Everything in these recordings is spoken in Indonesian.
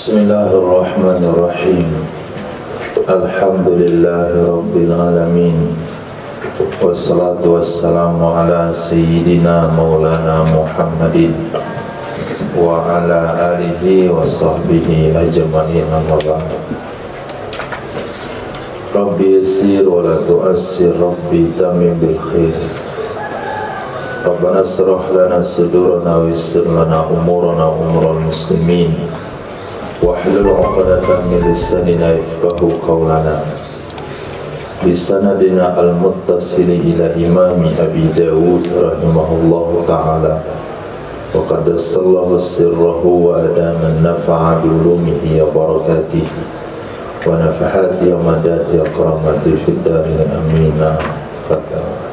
Bismillahirrahmanirrahim. Alhamdulillahi rabbil alamin. Wassalatu wassalamu ala sayyidina maulana Muhammadin wa ala alihi wa sahbihi ajma'in, amma ba'd. Rabbi yassir wa la tu'assir, Rabbi tamim bil khair. Rabbana asrah lana sudurana wa yassir lana umurana wa umural muslimin. Wahlul 'uqdatam min lisanina yafqahu qawlana. Bisanadina al-muttasili ila imami Abi Dawud rahimahullahu ta'ala. Wa qaddasallahu sirrahu wa adama nafa'a bi ulumihi ya barakatih wa nafahati ya madadi ya karamati fid darin amin. Fataha.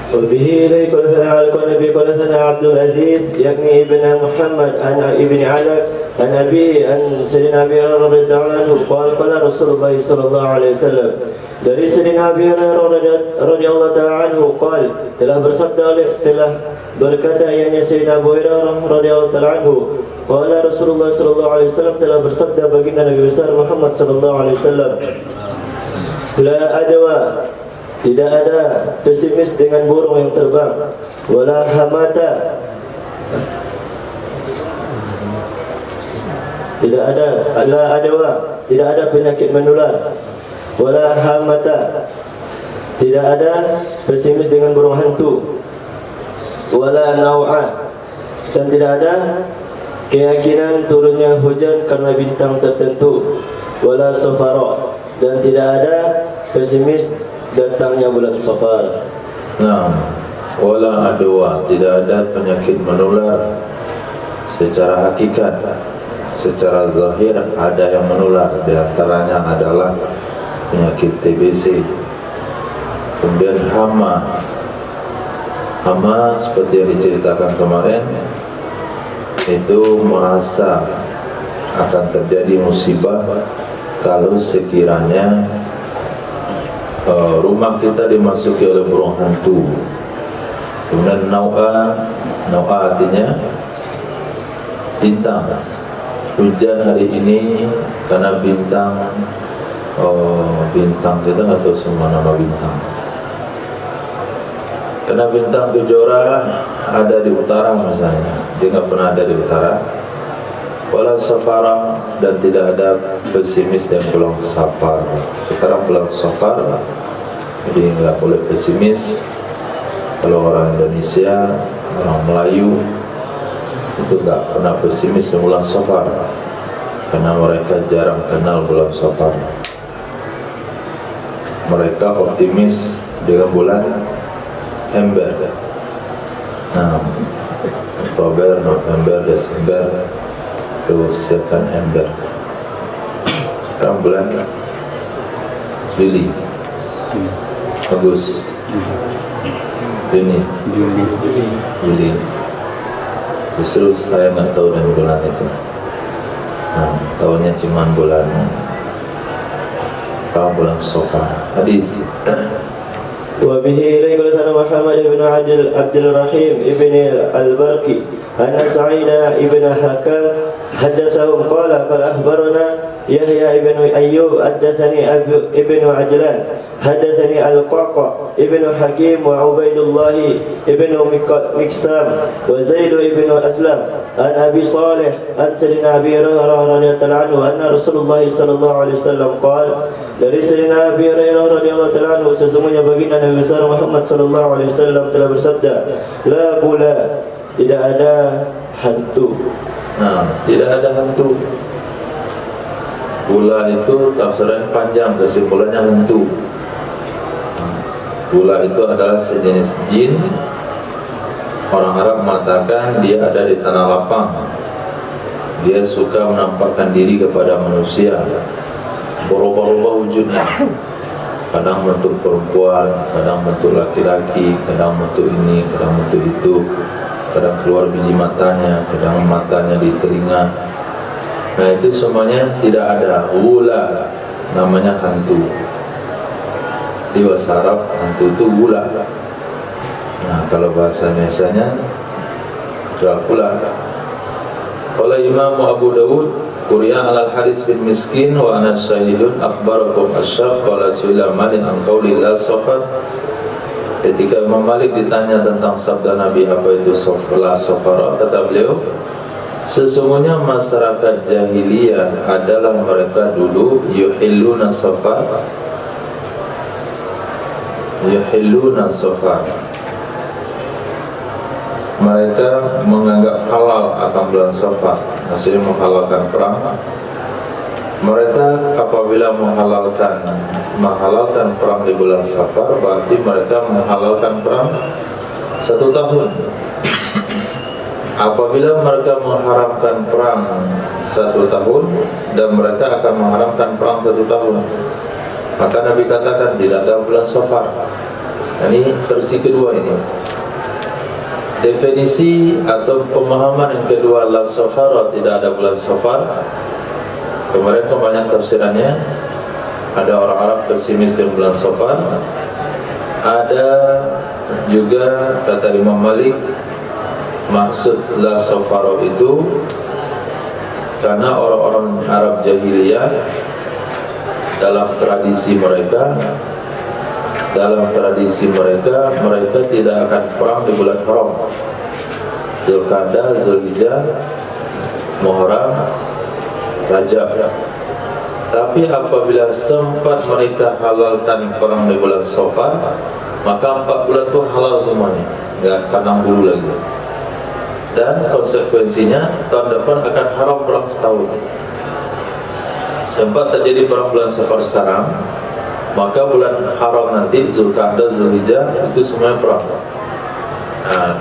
وبه إليه كل ثناء على كل نبي كل ثناء عبد العزيز يعني ابن محمد عن ابن علق عن أبي عن سيدنا أبي هريرة رضي الله عنه قال قال رسول الله صلى الله عليه وسلم. Dari Sayyidina Abi Hurairah radhiyallahu ta'ala anhu qala, telah berkata ianya Sayyidina Abu Hurairah radhiyallahu ta'ala anhu, qala Rasulullah sallallahu alaihi wasallam, telah bersabda baginda Nabi besar Muhammad sallallahu alaihi wasallam, la adwa, tidak ada pesimis dengan burung yang terbang, wala hamata, tidak ada la adwa, tidak ada penyakit menular, wala hamata, tidak ada pesimis dengan burung hantu, wala nau'a, dan tidak ada keyakinan turunnya hujan karena bintang tertentu, wala safara, dan tidak ada pesimis datangnya bulan Safar. Nah, wala adwa, tidak ada penyakit menular secara hakikat. Secara zahir ada yang menular, di antaranya adalah penyakit TBC. Kemudian hama seperti yang diceritakan kemarin, itu merasa akan terjadi musibah kalau sekiranya rumah kita dimasuki oleh burung hantu. Kemudian nau'a artinya bintang. Hujan hari ini karena bintang, bintang kita nggak tahu semua nama bintang. Karena bintang Kejora ada di utara misalnya, dia nggak pernah ada di utara. Wala safara, dan tidak ada pesimis dan bulan Safar. Sekarang bulan Safar, jadi nggak boleh pesimis. Kalau orang Indonesia, orang Melayu itu nggak pernah pesimis di bulan Safar, karena mereka jarang kenal bulan Safar. Mereka optimis dengan bulan Ember. Nah, Oktober, November, Desember itu siapkan Ember. Sekarang bulan Juli, Agustus, Juni, Juli. Justru saya nggak tahu dengan bulan itu. Nah, tahunya cuma bulan Safar. Hadis. وبه إليه قال محمد بن عبد الرحيم ابن البرقي أن سعيد ابن حكم حدثهم قال أخبرنا يحيى ابن أيوب حدثني ابن عجلان حدثني القعقاع ابن حكيم وعبيد الله ابن مكسام وزيد ابن أسلم عن أبي صالح عن سيدنا أبي هريرة رضي الله عنه أن رسول الله صلى الله عليه وسلم قال. Dari Sayyidina Abi Hurairah radhiyallahu ta'ala anhu, sesungguhnya baginda Nabi besar Muhammad sallallahu alaihi wasallam telah bersabda, la bula, tidak ada hantu. Nah, tidak ada hantu. Bula itu tafsiran panjang, kesimpulannya hantu. Bula itu adalah sejenis jin. Orang Arab mengatakan dia ada di tanah lapang. Dia suka menampakkan diri kepada manusia, berubah-ubah wujudnya. Kadang bentuk perempuan, kadang bentuk laki-laki, kadang bentuk ini, kadang bentuk itu. Kadang keluar biji matanya, kadang matanya di telinga. Nah, itu semuanya tidak ada. Wula namanya hantu. Di bahasa Arab hantu itu wula. Nah, kalau bahasa Indonesianya Dracula. Qala Imam Abu Dawud Quri'a ala Haris bin Miskin wa ana syahidun akhbarakum asyaf qala su'ila Malik an qawli la safar. Ketika Imam Malik ditanya tentang sabda Nabi apa itu la safara, kata beliau, sesungguhnya masyarakat jahiliyah adalah mereka dulu yuhilluna safar, mereka menganggap halal akan bulan Safar, maksudnya menghalalkan perang. Mereka apabila menghalalkan perang di bulan Safar, berarti mereka menghalalkan perang 1 tahun. Apabila mereka mengharamkan perang 1 tahun dan mereka akan mengharamkan perang 1 tahun, maka Nabi katakan tidak ada bulan Safar. Ini versi kedua ini. Definisi atau pemahaman yang kedua la safar, tidak ada bulan Safar. Kemarin banyak tafsirannya. Ada orang Arab pesimis dengan bulan Safar. Ada juga kata Imam Malik, maksud la safar itu karena orang-orang Arab jahiliyah dalam tradisi mereka mereka tidak akan perang di bulan haram, Zulqa'dah, Zulhijjah, Muharram, Rajab. Tapi apabila sempat mereka halalkan perang di bulan Safar, maka 4 bulan itu halal semuanya, enggak kandang bulu lagi. Dan konsekuensinya tahun depan akan haram perang setahun. Sempat terjadi perang bulan Safar sekarang, maka bulan haram nanti Zulqa'dah, Zulhijjah itu semuanya perang. Nah,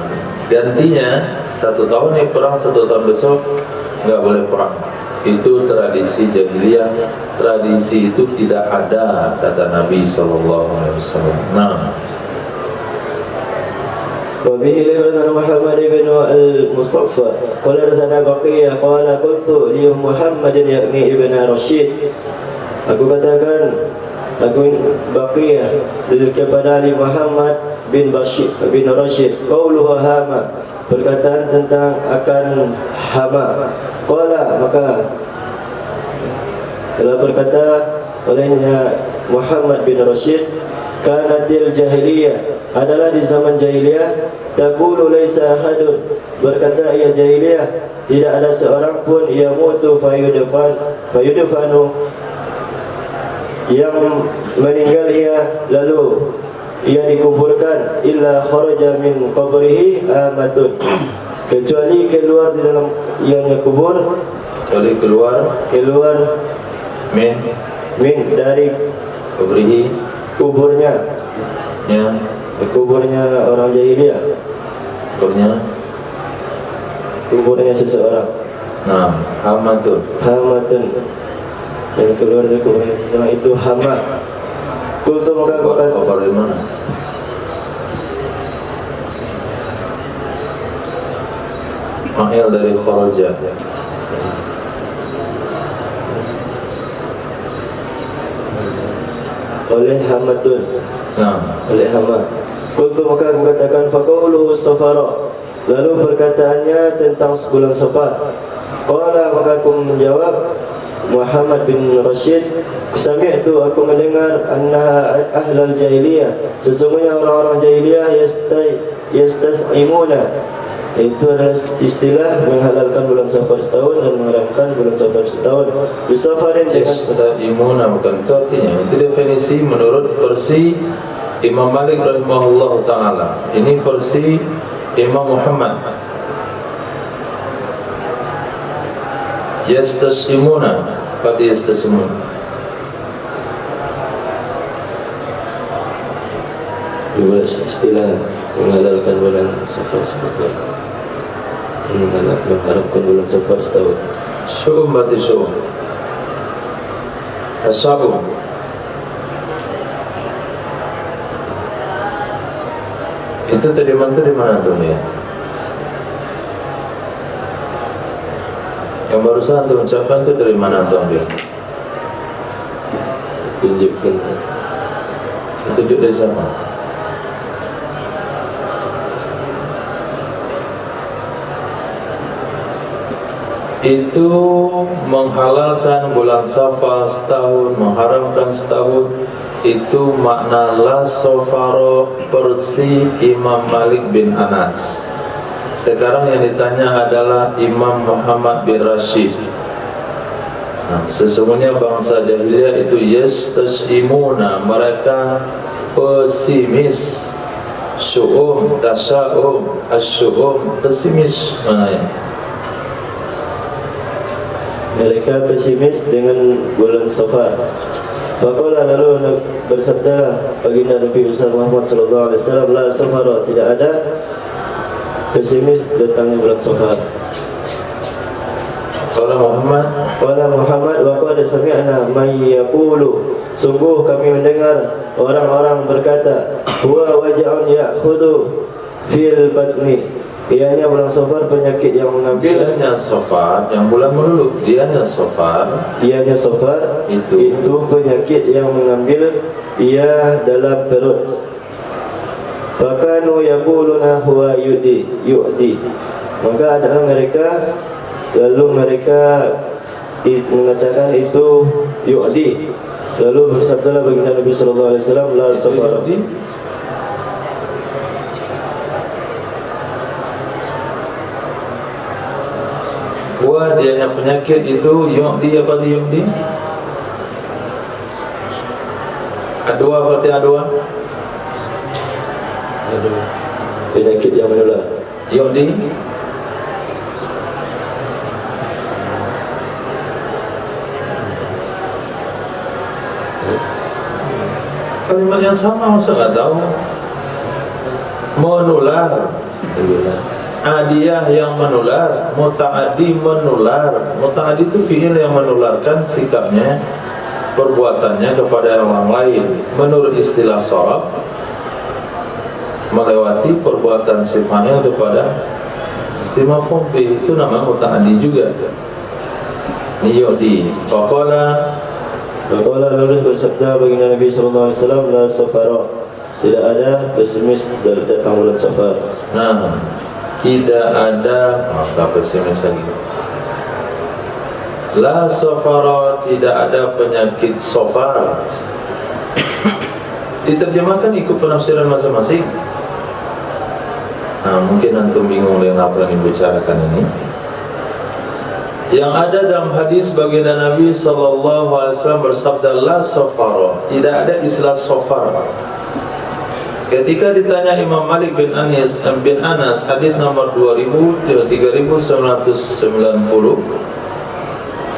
gantinya 1 tahun ini perang, 1 tahun besok nggak boleh perang. Itu tradisi jahiliyah. Tradisi itu tidak ada, kata Nabi SAW. Nah, وبه حدثنا محمد بن المصفى قال حدثنا بقية قال قلت لمحمد yakni ibn Rashid, aku katakan aku Baqiyah kepada Ali Muhammad bin Rashid, qauluhu hama, perkataan tentang akan hama. Qala, maka telah berkata olehnya Muhammad bin Rashid, kanatil jahiliyah, adalah di zaman jahiliyah, taqulu laisa ahadun, berkata ia jahiliyah, tidak ada seorang pun yamutu fayudfanu, yang meninggal ia lalu ia dikuburkan, illa kharaja min qabrihi amatun, kecuali keluar di dalam ianya kubur, kecuali keluar min dari qabrihi, kuburnya ya, kuburnya orang jahiliyah, kuburnya seseorang. Nah, hamatun yang keluar dari kuburnya seseorang itu hama. Kultu, maka aku kata, kabar di mana? Ma'il dari kharaja. oleh hamatun, Nah, oleh hama. Kultu, maka aku katakan, faqauluhu safara, lalu perkataannya tentang sebulan Safar. Qala, maka aku menjawab Muhammad bin Rashid, sami'tu, aku mendengar, anna ahlal jahiliyah, sesungguhnya orang-orang jahiliyah yastas'imuna, itu adalah istilah menghalalkan bulan Safar setahun dan mengharamkan bulan Safar setahun. Bisafarin dengan yastas'imuna, bukan itu artinya. Itu definisi menurut versi Imam Malik rahimahullah ta'ala. Ini versi Imam Muhammad. Yastas'imuna, apa yastas'imuna? dua istilah menghalalkan bulan Safar setahun, mengharapkan bulan Safar setahun. Syu'um berarti syu'um. Asyabum. Itu tadi mana tuh ya? Yang barusan antum ucapkan itu dari mana antum ambil? Tunjukkan. Tunjuk dari siapa? itu menghalalkan bulan Safar setahun, mengharamkan setahun. Itu makna la safara versi Imam Malik bin Anas. Sekarang yang ditanya adalah Imam Muhammad bin Rashid. Nah, sesungguhnya bangsa jahiliyah itu yastashimuna, mereka pesimis. Syu'um, tasya'um, asyu'um, pesimis mananya. Mereka pesimis dengan bulan Safar. Faqala, lalu bersabda baginda Nabi Muhammad sallallahu alaihi wasallam, la safara, tidak ada pesimis datangnya bulan Safar. Qala Muhammad wa qad sami'na man yaqulu, sungguh kami mendengar orang-orang berkata, huwa waja'un ya'khudhu fil batni, ianya bulan Safar penyakit yang mengambil. Dianya Safar, yang bulan melulu. Dianya Safar itu penyakit yang mengambil ia dalam perut. Fakanu yaquluna huwa yu'di, maka adalah mereka, lalu mereka mengatakan itu yu'di. Lalu bersabdalah baginda Nabi sallallahu alaihi wasallam, la safara. Wah, dianya penyakit itu yu'di apa yu'di? Adwa berarti adwa? Penyakit yang menular. Yu'di? Kalimat yang sama, masa nggak tahu? Menular. Adiyah yang menular, muta'adi menular. Muta'adi itu fi'il yang menularkan sikapnya, perbuatannya kepada orang lain. Menurut istilah sharaf, melewati perbuatan si fa'il kepada si maf'ul bih, itu namanya muta'adi juga. Niyudi. Faqala lalu bersabda baginda Nabi sallallahu alaihi wasallam, la safara, tidak ada pesimis datang bulan Safar. Nah, tidak ada, maka pesimis lagi. La safara, tidak ada penyakit safar. Diterjemahkan ikut penafsiran masing-masing. Nah, mungkin antum bingung dengan apa yang dibicarakan ini. Yang ada dalam hadis baginda Nabi sallallahu alaihi wasallam bersabda, la safara, tidak ada istilah safar. Ketika ditanya Imam Malik bin Anas hadis nomor 3990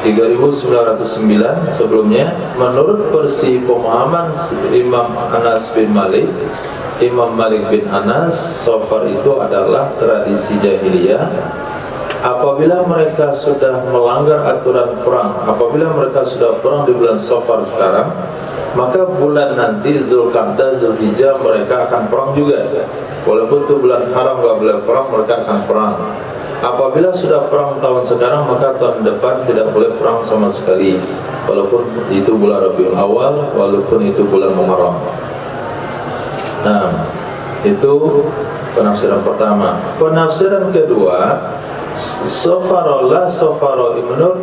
3909 sebelumnya, menurut versi pemahaman Imam Anas bin Malik, Imam Malik bin Anas, safar itu adalah tradisi jahiliyah. Apabila mereka sudah melanggar aturan perang, apabila mereka sudah perang di bulan Safar sekarang, maka bulan nanti Zulqa'dah, Zulhijjah mereka akan perang juga. Walaupun itu bulan haram, gak boleh perang, mereka akan perang. Apabila sudah perang tahun sekarang, maka tahun depan tidak boleh perang sama sekali, walaupun itu bulan Rabiul Awal, walaupun itu bulan Muharram. Nah, itu penafsiran pertama. Penafsiran kedua, safara, la safara, menurut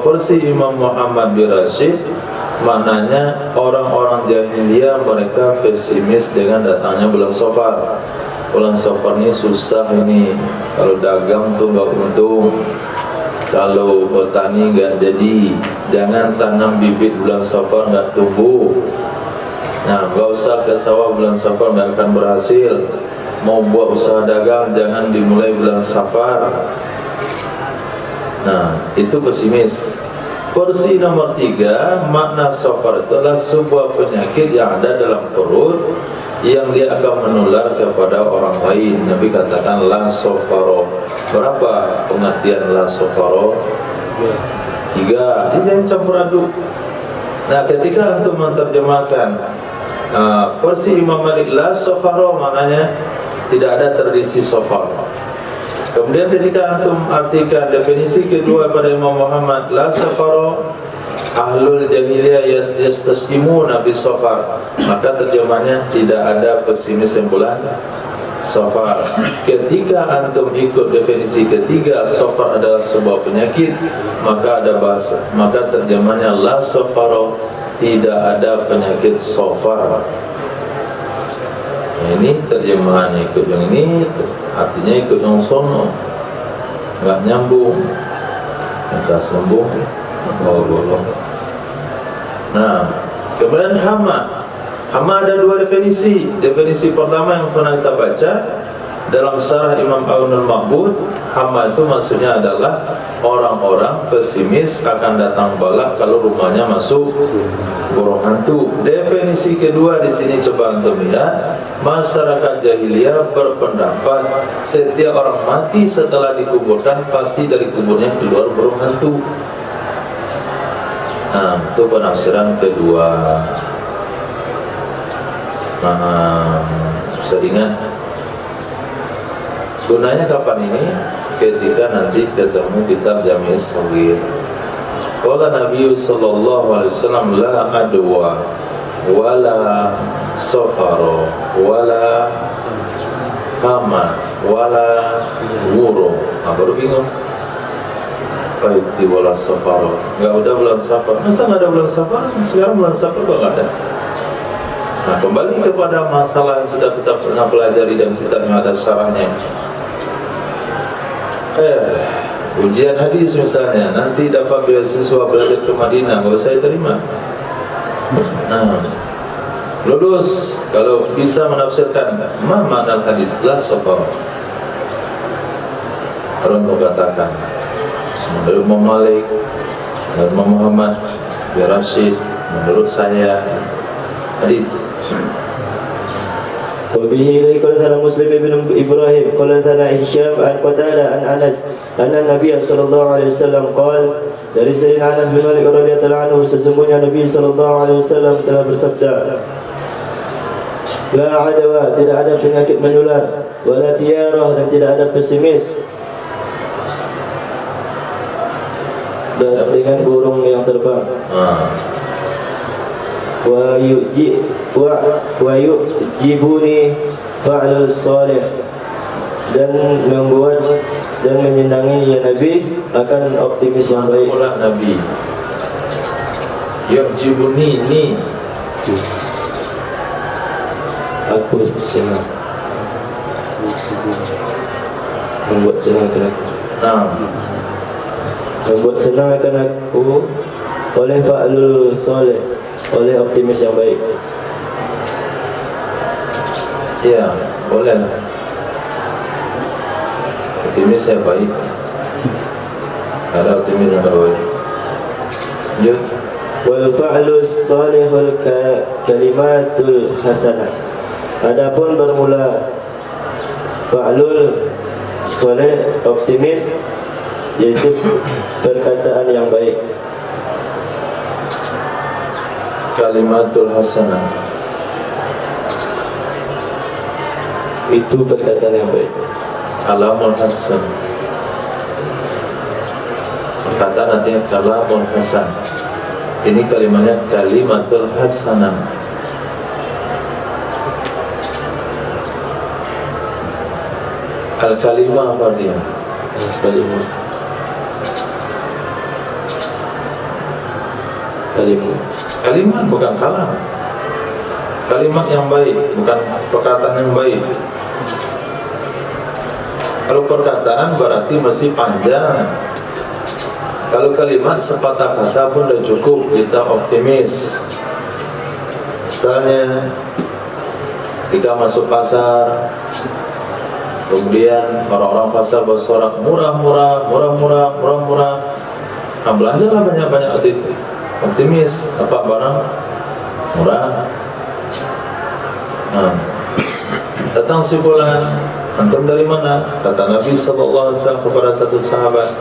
versi Imam Muhammad bin Rashid, maknanya orang-orang jahiliyah mereka pesimis dengan datangnya bulan Safar. Bulan Safar ini susah ini, kalau dagang tuh nggak untung, kalau petani nggak jadi, jangan tanam bibit bulan Safar nggak tumbuh. Nah, nggak usah ke sawah bulan Safar, nggak akan berhasil. Mau buat usaha dagang jangan dimulai bulan Safar. Nah, itu pesimis. Versi nomor 3, makna Safar itu adalah sebuah penyakit yang ada dalam perut yang dia akan menular kepada orang lain. Nabi katakan la safaro. Berapa pengertian la safaro? 3. Ini yang campur aduk. Nah, ketika untuk menerjemahkan versi Imam Malik, la safaro maknanya tidak ada tradisi safar. Kemudian ketika antum artikan definisi kedua pada Imam Muhammad, la safaro, ahlul jahiliyah yastasqimuna bis safar, maka terjemahnya tidak ada pesimis bulan safar. Ketika antum ikut definisi ketiga, safar adalah sebuah penyakit, maka ada bahasa, maka terjemahnya la safaro, tidak ada penyakit safar. Nah, ini terjemahan ikut yang ini, artinya ikut yang sono, nggak nyambung, nggak sambung, bolong. Nah, kemudian hama. Hama ada dua definisi. Definisi pertama yang pernah kita baca dalam Syarah Imam Aunul Ma'bud, hama itu maksudnya adalah orang-orang pesimis akan datang bala kalau rumahnya masuk burung hantu. Definisi kedua di sini coba antum lihat, masyarakat jahiliyah berpendapat setiap orang mati setelah dikuburkan pasti dari kuburnya keluar burung hantu. Nah, itu penafsiran kedua. Bisa ingat gunanya kapan ini? Ketika nanti ketemu kitab Jami' Shaghir. Qala Nabi sallallahu alaihi wasallam la adwa wala safara wala hama wala wuro. Baru bingung. Baiti wala safara. Enggak ada bulan Safar. Masa enggak ada bulan Safar? Sekarang bulan Safar kok enggak ada? Nah, kembali kepada masalah yang sudah kita pernah pelajari dan kitab yang ada syarahnya. Ujian hadis misalnya, nanti dapat beasiswa belajar ke Madinah, kalau saya terima. Nah, lulus kalau bisa menafsirkan ma makna hadis la safar. Orang katakan menurut Imam Malik, menurut Imam Muhammad bin Rashid, menurut saya hadis. Wabihi ilai qala sana Muslim ibn Ibrahim qala sana Hisham an Qatadah an Anas anna Nabi sallallahu alaihi wasallam qala, dari Sayyidina Anas bin Malik radhiyallahu anhu, sesungguhnya Nabi sallallahu alaihi wasallam telah bersabda, la adwa, tidak ada penyakit menular, wala tiyarah, dan tidak ada pesimis, dan dengan burung yang terbang. Wa yujibuni fa'lul salih, dan membuat dan menyenangi ya Nabi akan optimis yang baik. Nabi yujibuni ni aku senang, membuat senang akan aku. Membuat senang akan aku oleh fa'lul salih, oleh optimis yang baik. Ya, boleh. Optimis yang baik. Ada optimis yang baik. Lanjut. Wal fa'lus salihul kalimatul hasanah. Adapun bermula fa'lul salih, optimis, yaitu perkataan yang baik. Kalimatul hasanah itu perkataan yang baik. Kalamul hasan, perkataan artinya kalamul hasan. Ini kalimatnya kalimatul hasanah. Al-kalimah apa dia? Kalimah. Kalimat bukan kalam. Kalimat yang baik, bukan perkataan yang baik. Kalau perkataan berarti mesti panjang. Kalau kalimat sepatah kata pun sudah cukup, kita optimis. Misalnya kita masuk pasar, kemudian orang-orang pasar bersorak murah-murah. Nah, belanjalah banyak-banyak optimis, dapat barang murah. Nah, datang si fulan, antum dari mana? Kata Nabi sallallahu alaihi wasallam kepada satu sahabat,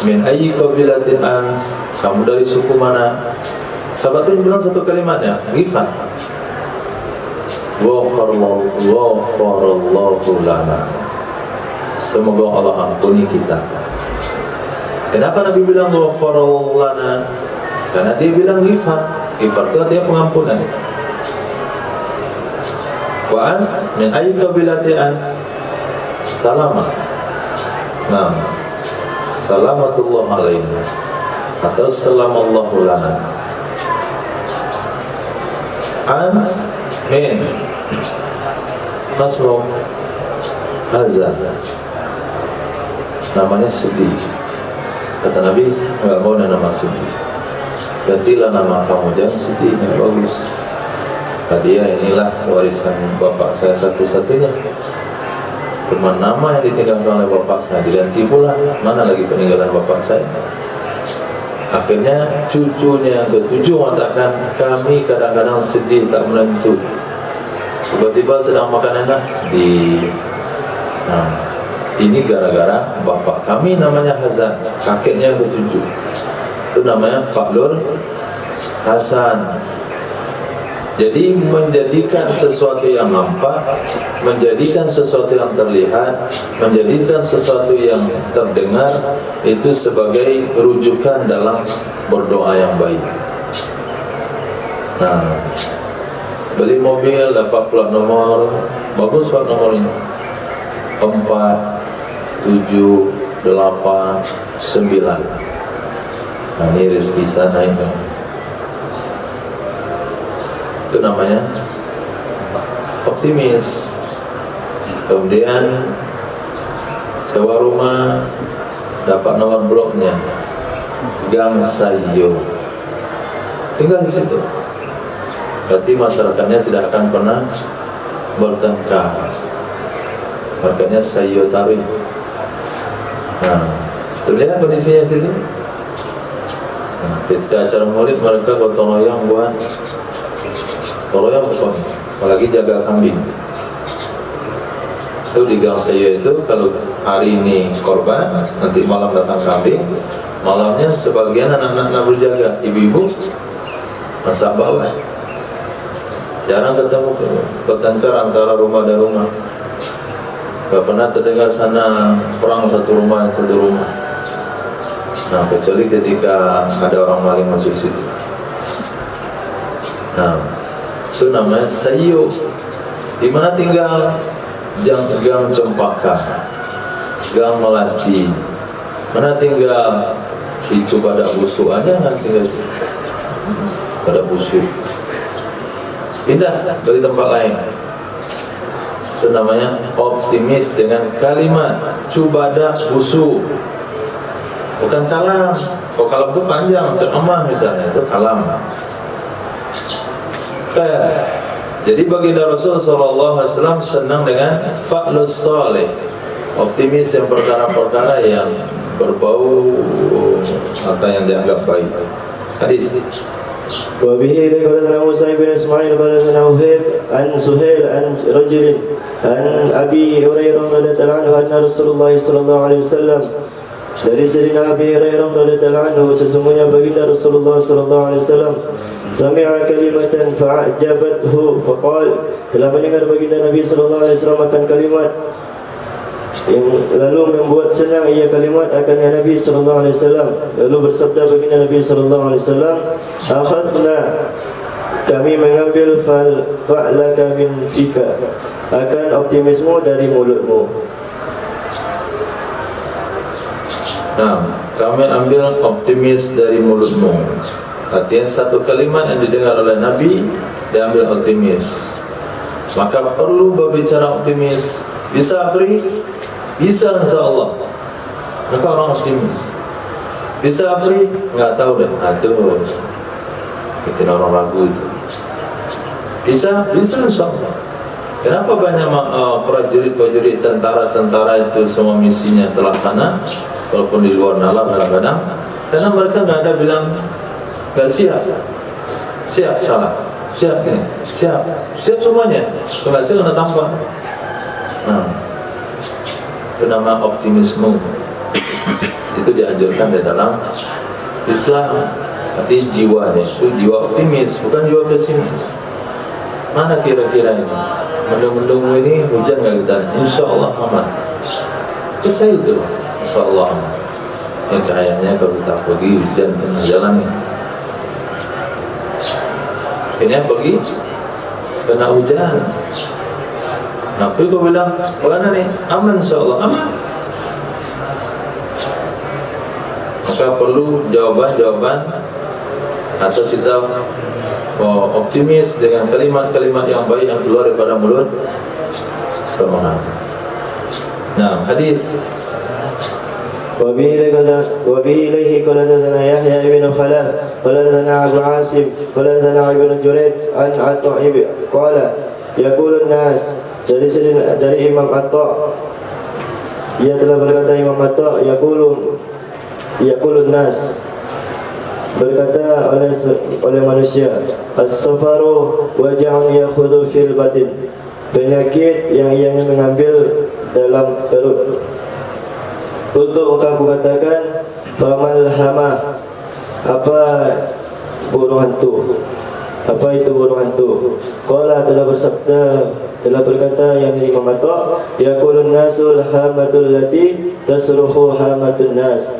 min ayyi qabilatin ans, kamu dari suku mana? Sahabat itu bilang satu kalimatnya, Ghifar. Ghafarallahu lana, semoga Allah ampuni kita. Kenapa Nabi bilang ghafarallahu lana? Karena dia bilang Ghifar. Ghifar itu artinya pengampunan. Wa'ant min ayyi qabilati ant? Salamah. Nah, salamatullah alaina atau salamallahu lana. An min masmu hazan, namanya sedih. Kata Nabi, enggak mau nama sedih, gantilah nama kamu, jangan sedih, enggak bagus. Tadi ya, inilah warisan bapak saya satu-satunya. Cuma nama yang ditinggalkan oleh bapak saya diganti pula, mana lagi peninggalan bapak saya. Akhirnya cucunya yang ketujuh mengatakan, kami kadang-kadang sedih tak menentu. Tiba-tiba sedang makan enak, sedih. Nah, ini gara-gara bapak kami namanya Hazan, kakeknya yang ketujuh. Itu namanya Fa'lul Hasan. Jadi menjadikan sesuatu yang nampak, menjadikan sesuatu yang terlihat, menjadikan sesuatu yang terdengar, itu sebagai rujukan dalam berdoa yang baik. Nah, beli mobil dapat plat nomor, bagus plat nomornya 4, 7, 8, 9. Nah, ini rezeki sana ini. Itu namanya optimis. Kemudian sewa rumah, dapat nomor bloknya Gang Sayyo, tinggal di situ. Berarti masyarakatnya tidak akan pernah bertengkar. Markanya Sayyo Tari. Nah, terlihat kondisinya situ. Nah, ketika acara maulid mereka gotong royong buat tolong pokoknya, apalagi jaga kambing. Itu di Gang Sayyo itu, kalau hari ini korban, nanti malam datang kambing, malamnya sebagian anak-anak berjaga, ibu-ibu masak bawah. Jarang ketemu bertengkar antara rumah dan rumah. Gak pernah terdengar sana perang satu rumah dan satu rumah. Nah, kecuali ketika ada orang maling masuk situ. Nah, itu namanya Sayyo. Di mana tinggal? Gang Cempaka, Gang Melati. Mana tinggal? Di Cibadak Busuk aja nggak tinggal situ. Pada Busuk. Pindah dari tempat lain. Itu namanya optimis dengan kalimat Cibadak Busuk. Bukan kalam. Kalau kalam itu panjang, ceramah misalnya, itu kalam. Jadi baginda Rasul SAW senang dengan fa'lus salih, optimis yang perkara-perkara yang berbau atau yang dianggap baik. Hadis. Wa bihi qala Musa bin Ismail qala Wahib an Suhail an rajul an Abi Hurairah radhiyallahu anhu anna Rasulullah sallallahu alaihi wasallam, dari Sayyidina Abi Hurairah radhiyallahu anhu, sesungguhnya baginda Rasulullah sallallahu alaihi wasallam sami'a kalimatan fa'ajabathu faqal, telah mendengar baginda Nabi sallallahu alaihi wasallam akan kalimat yang lalu membuat senang ia kalimat akan Nabi sallallahu alaihi wasallam. Lalu bersabda baginda Nabi sallallahu alaihi wasallam, akhadna, kami mengambil fa'laka min fika, akan optimismu dari mulutmu. Nah, kami ambil optimis dari mulutmu. Artinya satu kalimat yang didengar oleh Nabi diambil optimis. Maka perlu berbicara optimis. Bisa free? Bisa insyaAllah. Maka orang optimis. Bisa free? Nggak tahu deh. Nah, itu bikin orang ragu itu. Bisa? Bisa insyaAllah. Kenapa banyak prajurit-prajurit tentara-tentara itu semua misinya terlaksana walaupun di luar nalar kadang-kadang? Karena mereka nggak ada bilang gak siap, siap salah, siap ini, siap semuanya. Kalau nggak siap kena tampar. Nah, itu nama optimisme. Itu dianjurkan di dalam Islam. Arti jiwanya itu jiwa optimis, bukan jiwa pesimis. Mana kira-kira ini? Mendung-mendung ini hujan nggak kita? Insya Allah aman. Selesai itu, Insya Allah aman. Yang kayaknya kalau kita pergi hujan tengah jalan ini. Akhirnya pergi kena hujan. Tapi kau bilang, bagaimana nih? Aman insyaAllah, aman. Maka perlu jawaban-jawaban atau kita optimis dengan kalimat-kalimat yang baik yang keluar daripada mulut seorang. Nah, hadis وبه إليه قال حدثنا يحيى بن خلف قال حدثنا أبو عاصم قال حدثنا ابن جريج عن عطاء قال يقول الناس dari Imam Atta, ia telah berkata Imam Atta, yaqulun nas, berkata oleh manusia, as-safaru waja'un yakhudhu fil batin, penyakit yang ianya mengambil dalam perut. Untuk engkau katakan famal hamah, apa burung hantu? Apa itu burung hantu? Qala telah berkata yang Imam Atta, yaqulun nasul hamatul lati tasruhu hamatun nas,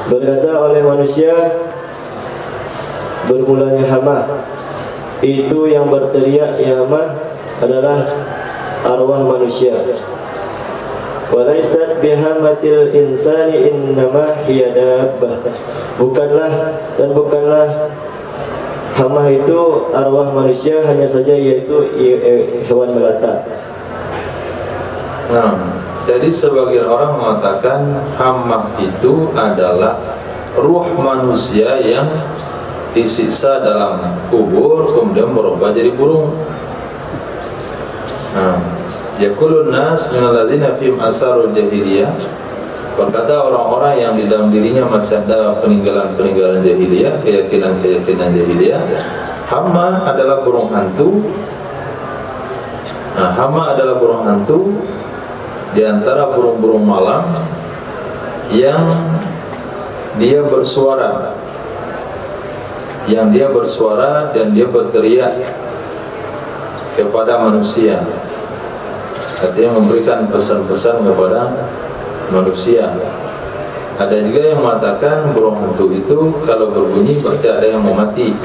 berkata oleh manusia bermulanya hamah, itu yang berteriak ya hamah adalah arwah manusia. Walaysat bihamatil insani innama hiya dabbah, bukanlah hamah itu arwah manusia, hanya saja yaitu hewan melata. Nah, jadi sebagian orang mengatakan hamah itu adalah ruh manusia yang disiksa dalam kubur kemudian berubah jadi burung. Nah, yaqulun nas minal ladzina fihim asarul jahiliyah, berkata orang-orang yang di dalam dirinya masih ada peninggalan-peninggalan jahiliyah, keyakinan-keyakinan jahiliyah, hama adalah burung hantu. Nah, hama adalah burung hantu di antara burung-burung malam yang dia bersuara dan dia berteriak kepada manusia, artinya memberikan pesan-pesan kepada manusia. Ada juga yang mengatakan burung hantu itu kalau berbunyi berarti ada yang mau mati.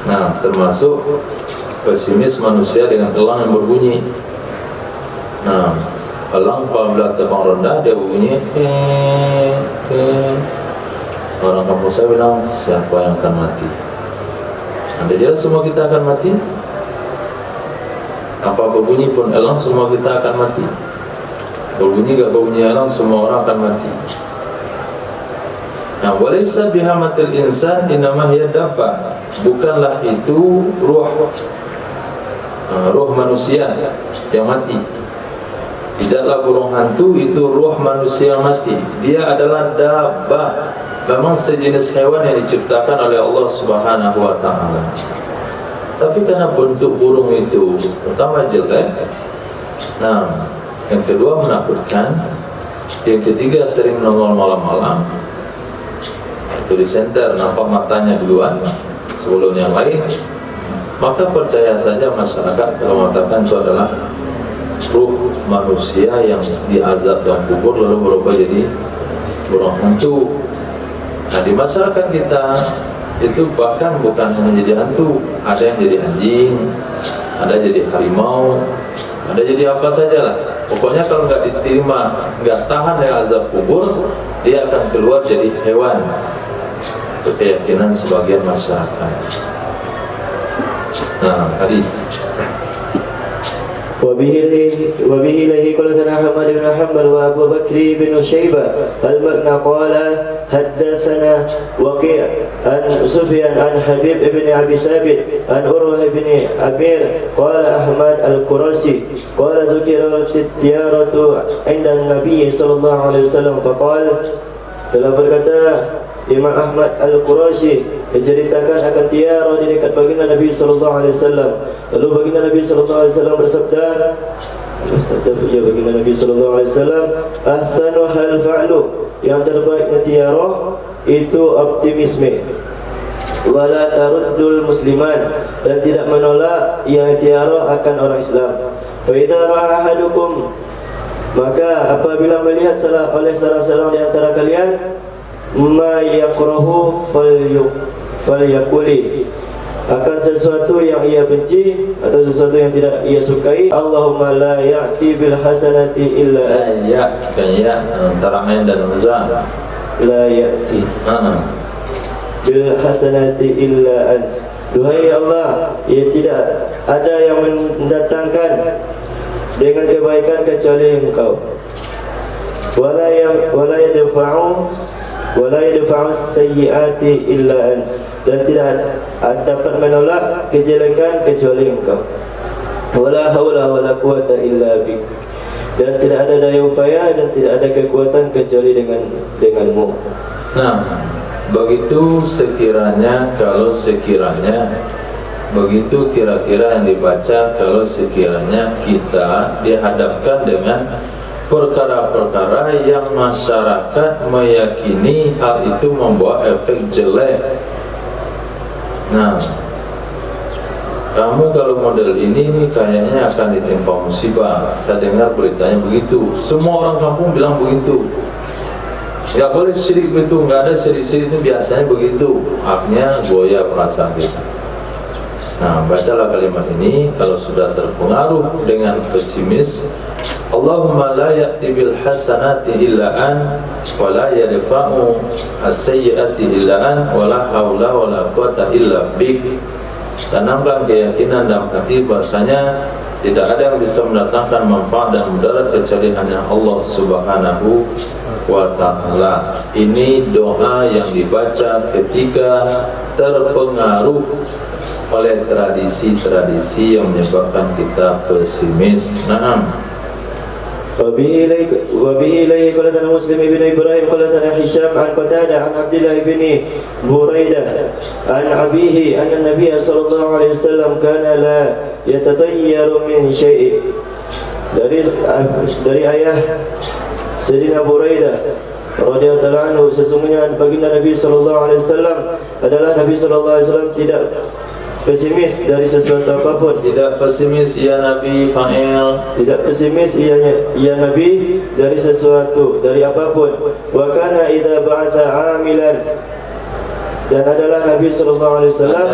Nah, termasuk pesimis manusia dengan elang yang berbunyi. Nah, elang apabila terbang rendah dia berbunyi orang kampung saya bilang, siapa yang akan mati? Anda jelas semua kita akan mati. Apa berbunyi pun elang semua kita akan mati. Berbunyi gak berbunyi elang semua orang akan mati. Nah, walaysa bihamatil insan innama hiya dabbah, bukanlah itu ruh manusia yang mati. Tidaklah burung hantu itu ruh manusia yang mati. Dia adalah dabbah, memang sejenis hewan yang diciptakan oleh Allah Subhanahu wa taala. Tapi karena bentuk burung itu pertama jelek, nah, yang kedua menakutkan, yang ketiga sering menongol malam-malam, itu di senter nampak matanya duluan sebelum yang lain, maka percaya saja masyarakat kalau mengatakan itu adalah ruh manusia yang diazab dalam kubur lalu berubah jadi burung hantu. Nah, di masyarakat kita itu bahkan bukan hanya jadi hantu, ada yang jadi anjing, ada jadi harimau, ada jadi apa saja lah. Pokoknya kalau nggak diterima, nggak tahan dari azab kubur, dia akan keluar jadi hewan. Itu keyakinan sebagian masyarakat. Nah, hadis. وبه إليه قال حدثنا أحمد بن حنبل وأبو بكر بن شيبة المعنى قال حدثنا وكيع عن سفيان عن حبيب بن أبي ثابت عن أروة بن أمير قال أحمد القرشي قال ذكرت التيارة عند النبي صلى الله عليه وسلم فقال, telah berkata Imam Ahmad Al-Qurashi menceritakan akan tiara di dekat baginda Nabi sallallahu alaihi wasallam. Lalu baginda Nabi sallallahu alaihi wasallam bersabda baginda Nabi sallallahu alaihi wasallam, ahsanu hal fa'lu, yang terbaiknya tiara itu optimisme. Wala taruddul musliman, dan tidak menolak yang tiara akan orang Islam. Fa idza ra'a ahadukum, maka apabila melihat oleh salah seorang di antara kalian ma yakrahu falyakuli, akan sesuatu yang ia benci atau sesuatu yang tidak ia sukai. Allahumma la ya'ti bil hasanati illa ant. Ya, kan ya antara ain dan hamzah. La ya'ti bil hasanati illa ant. Duhai Allah, ia tidak ada yang mendatangkan dengan kebaikan kecuali Engkau. Wala yadfa'u sayyi'ati illa ant. Dan tidak dapat menolak kejelekan kecuali Engkau. Wala haula wala quwata illa bik. Dan tidak ada daya upaya dan tidak ada kekuatan kecuali denganmu. Nah, begitu begitu kira-kira yang dibaca kalau sekiranya kita dihadapkan dengan perkara-perkara yang masyarakat meyakini hal itu membawa efek jelek. Nah, kamu kalau model ini kayaknya akan ditimpa musibah. Saya dengar beritanya begitu. Semua orang kampung bilang begitu. Gak boleh syirik begitu, gak ada syirik-syirik itu biasanya begitu. Akhirnya goyah perasaan kita. Nah, bacalah kalimat ini kalau sudah terpengaruh dengan pesimis. Allahumma la ya'ti bil hasanati illa an wa la yadfa'u as-sayyi'ati illa an wa la haula wa la quwata illa bik. Tanamkan keyakinan dalam hati bahasanya tidak ada yang bisa mendatangkan manfaat dan mudarat kecuali hanya Allah Subhanahu wa ta'ala. Ini doa yang dibaca ketika terpengaruh oleh tradisi-tradisi yang menyebabkan kita pesimis. Naam. وبه إليه قال لنا مسلم بن إبراهيم قال لنا هشام عن قتادة عن عبد الله بن بريدة عن أبيه أن النبي صلى الله عليه وسلم كان لا يتطير من شيء. Dari ayah Sayyidina Buraidah radhiyallahu anhu, sesungguhnya baginda Nabi sallallahu alaihi wasallam adalah Nabi sallallahu alaihi wasallam tidak pesimis dari sesuatu apapun. Tidak pesimis ya Nabi fa'il. Tidak pesimis ya Nabi dari sesuatu, dari apapun. Wa kana idza ba'atha 'amilan. Dan adalah Nabi sallallahu alaihi wasallam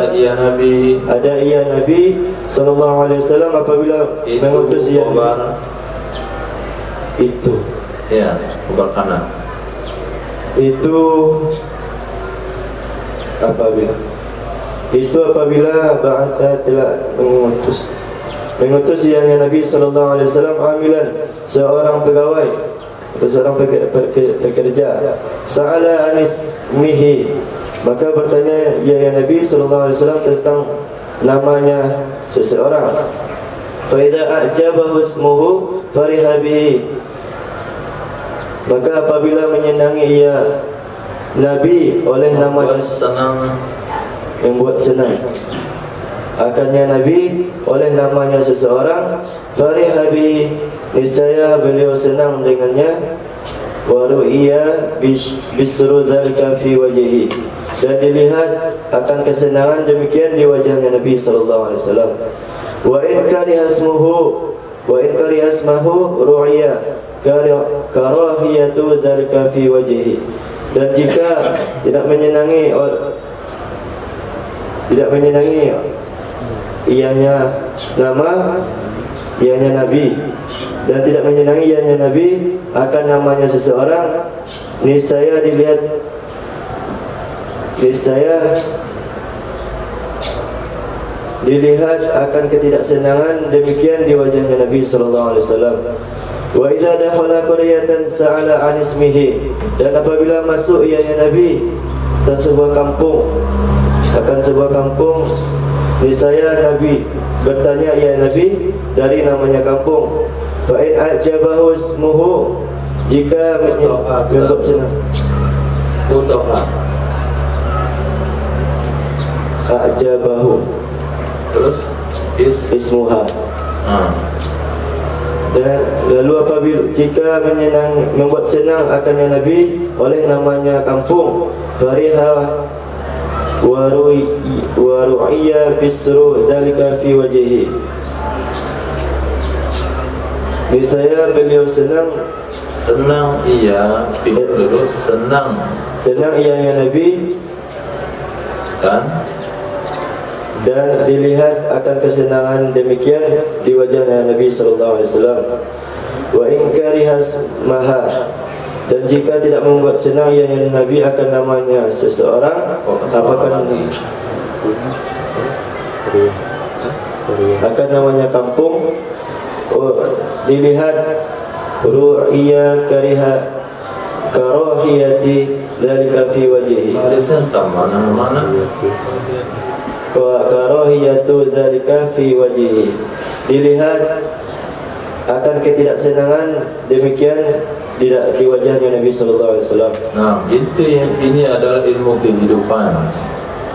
ada ya Nabi sallallahu alaihi wasallam apabila mengutus ya itu ya kabar kanan itu apabila ba'atha telah mengutus yang Nabi sallallahu alaihi wasallam amilan, seorang pegawai atau seorang pekerja. Sa'ala anismihi, maka bertanya ya Nabi sallallahu alaihi wasallam tentang namanya seseorang. Fa idza a'jabahu ismuhu fariha bihi, maka apabila menyenangi ya Nabi oleh namanya, senang, membuat senang akannya Nabi oleh namanya seseorang, fariha bihi, niscaya beliau senang dengannya. Wa ru'iya bisru dzalika fi wajhihi, dan dilihat akan kesenangan demikian di wajahnya Nabi sallallahu alaihi wasallam. Wa in kariha ismuhu ru'iya karahiyatu dzalika fi wajhihi, dan jika tidak menyenangi ianya Nabi, dan tidak menyenangi ianya Nabi akan namanya seseorang, niscaya dilihat akan ketidaksenangan demikian di wajahnya Nabi sallallahu alaihi wasallam. Wa idza dakhala qaryatan sa'ala an ismihi, dan apabila masuk ianya Nabi ke sebuah kampung, akan sebuah kampung, niscaya Nabi bertanya ya Nabi dari namanya kampung. Fa in ajabahu ismuhu, jika membuat senang ajabahu, terus ismuha. Dan lalu apabila jika membuat senang akannya Nabi oleh namanya kampung, fariha wa ru'iya bisru dzalika fi wajhihi, niscaya beliau senang iya terus senang ianya Nabi dan dilihat akan kesenangan demikian di wajahnya Nabi sallallahu alaihi wasallam. Wa in karihas maha, dan jika tidak membuat senang yang Nabi akan namanya seseorang, akan namanya kampung. Dilihat ru'ya karahiyati dzalika fi wajhihi. Mana Wa karahiyatu dzalika fi wajhihi. Dilihat akan ketidaksenangan demikian di wajahnya Nabi sallallahu alaihi wasallam. Nah, ini adalah ilmu kehidupan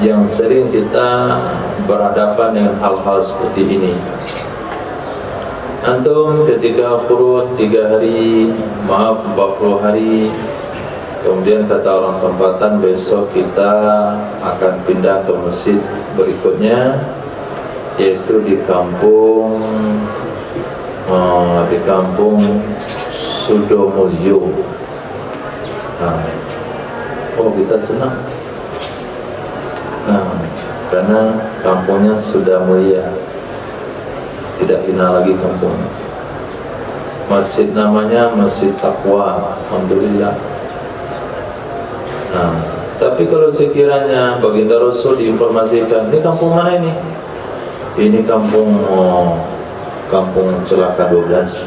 yang sering kita berhadapan dengan hal-hal seperti ini. Antum ketika furud 3 hari, 40 hari, kemudian kata orang tempatan besok kita akan pindah ke masjid berikutnya, yaitu di kampung Sudomulyo. Nah, kita senang. Nah, karena kampungnya sudah mulia, tidak hina lagi kampung. Masjid namanya Masjid Taqwa, alhamdulillah. Nah, tapi kalau sekiranya baginda Rasul diinformasikan, ini kampung mana ini? Ini kampung Celaka 12.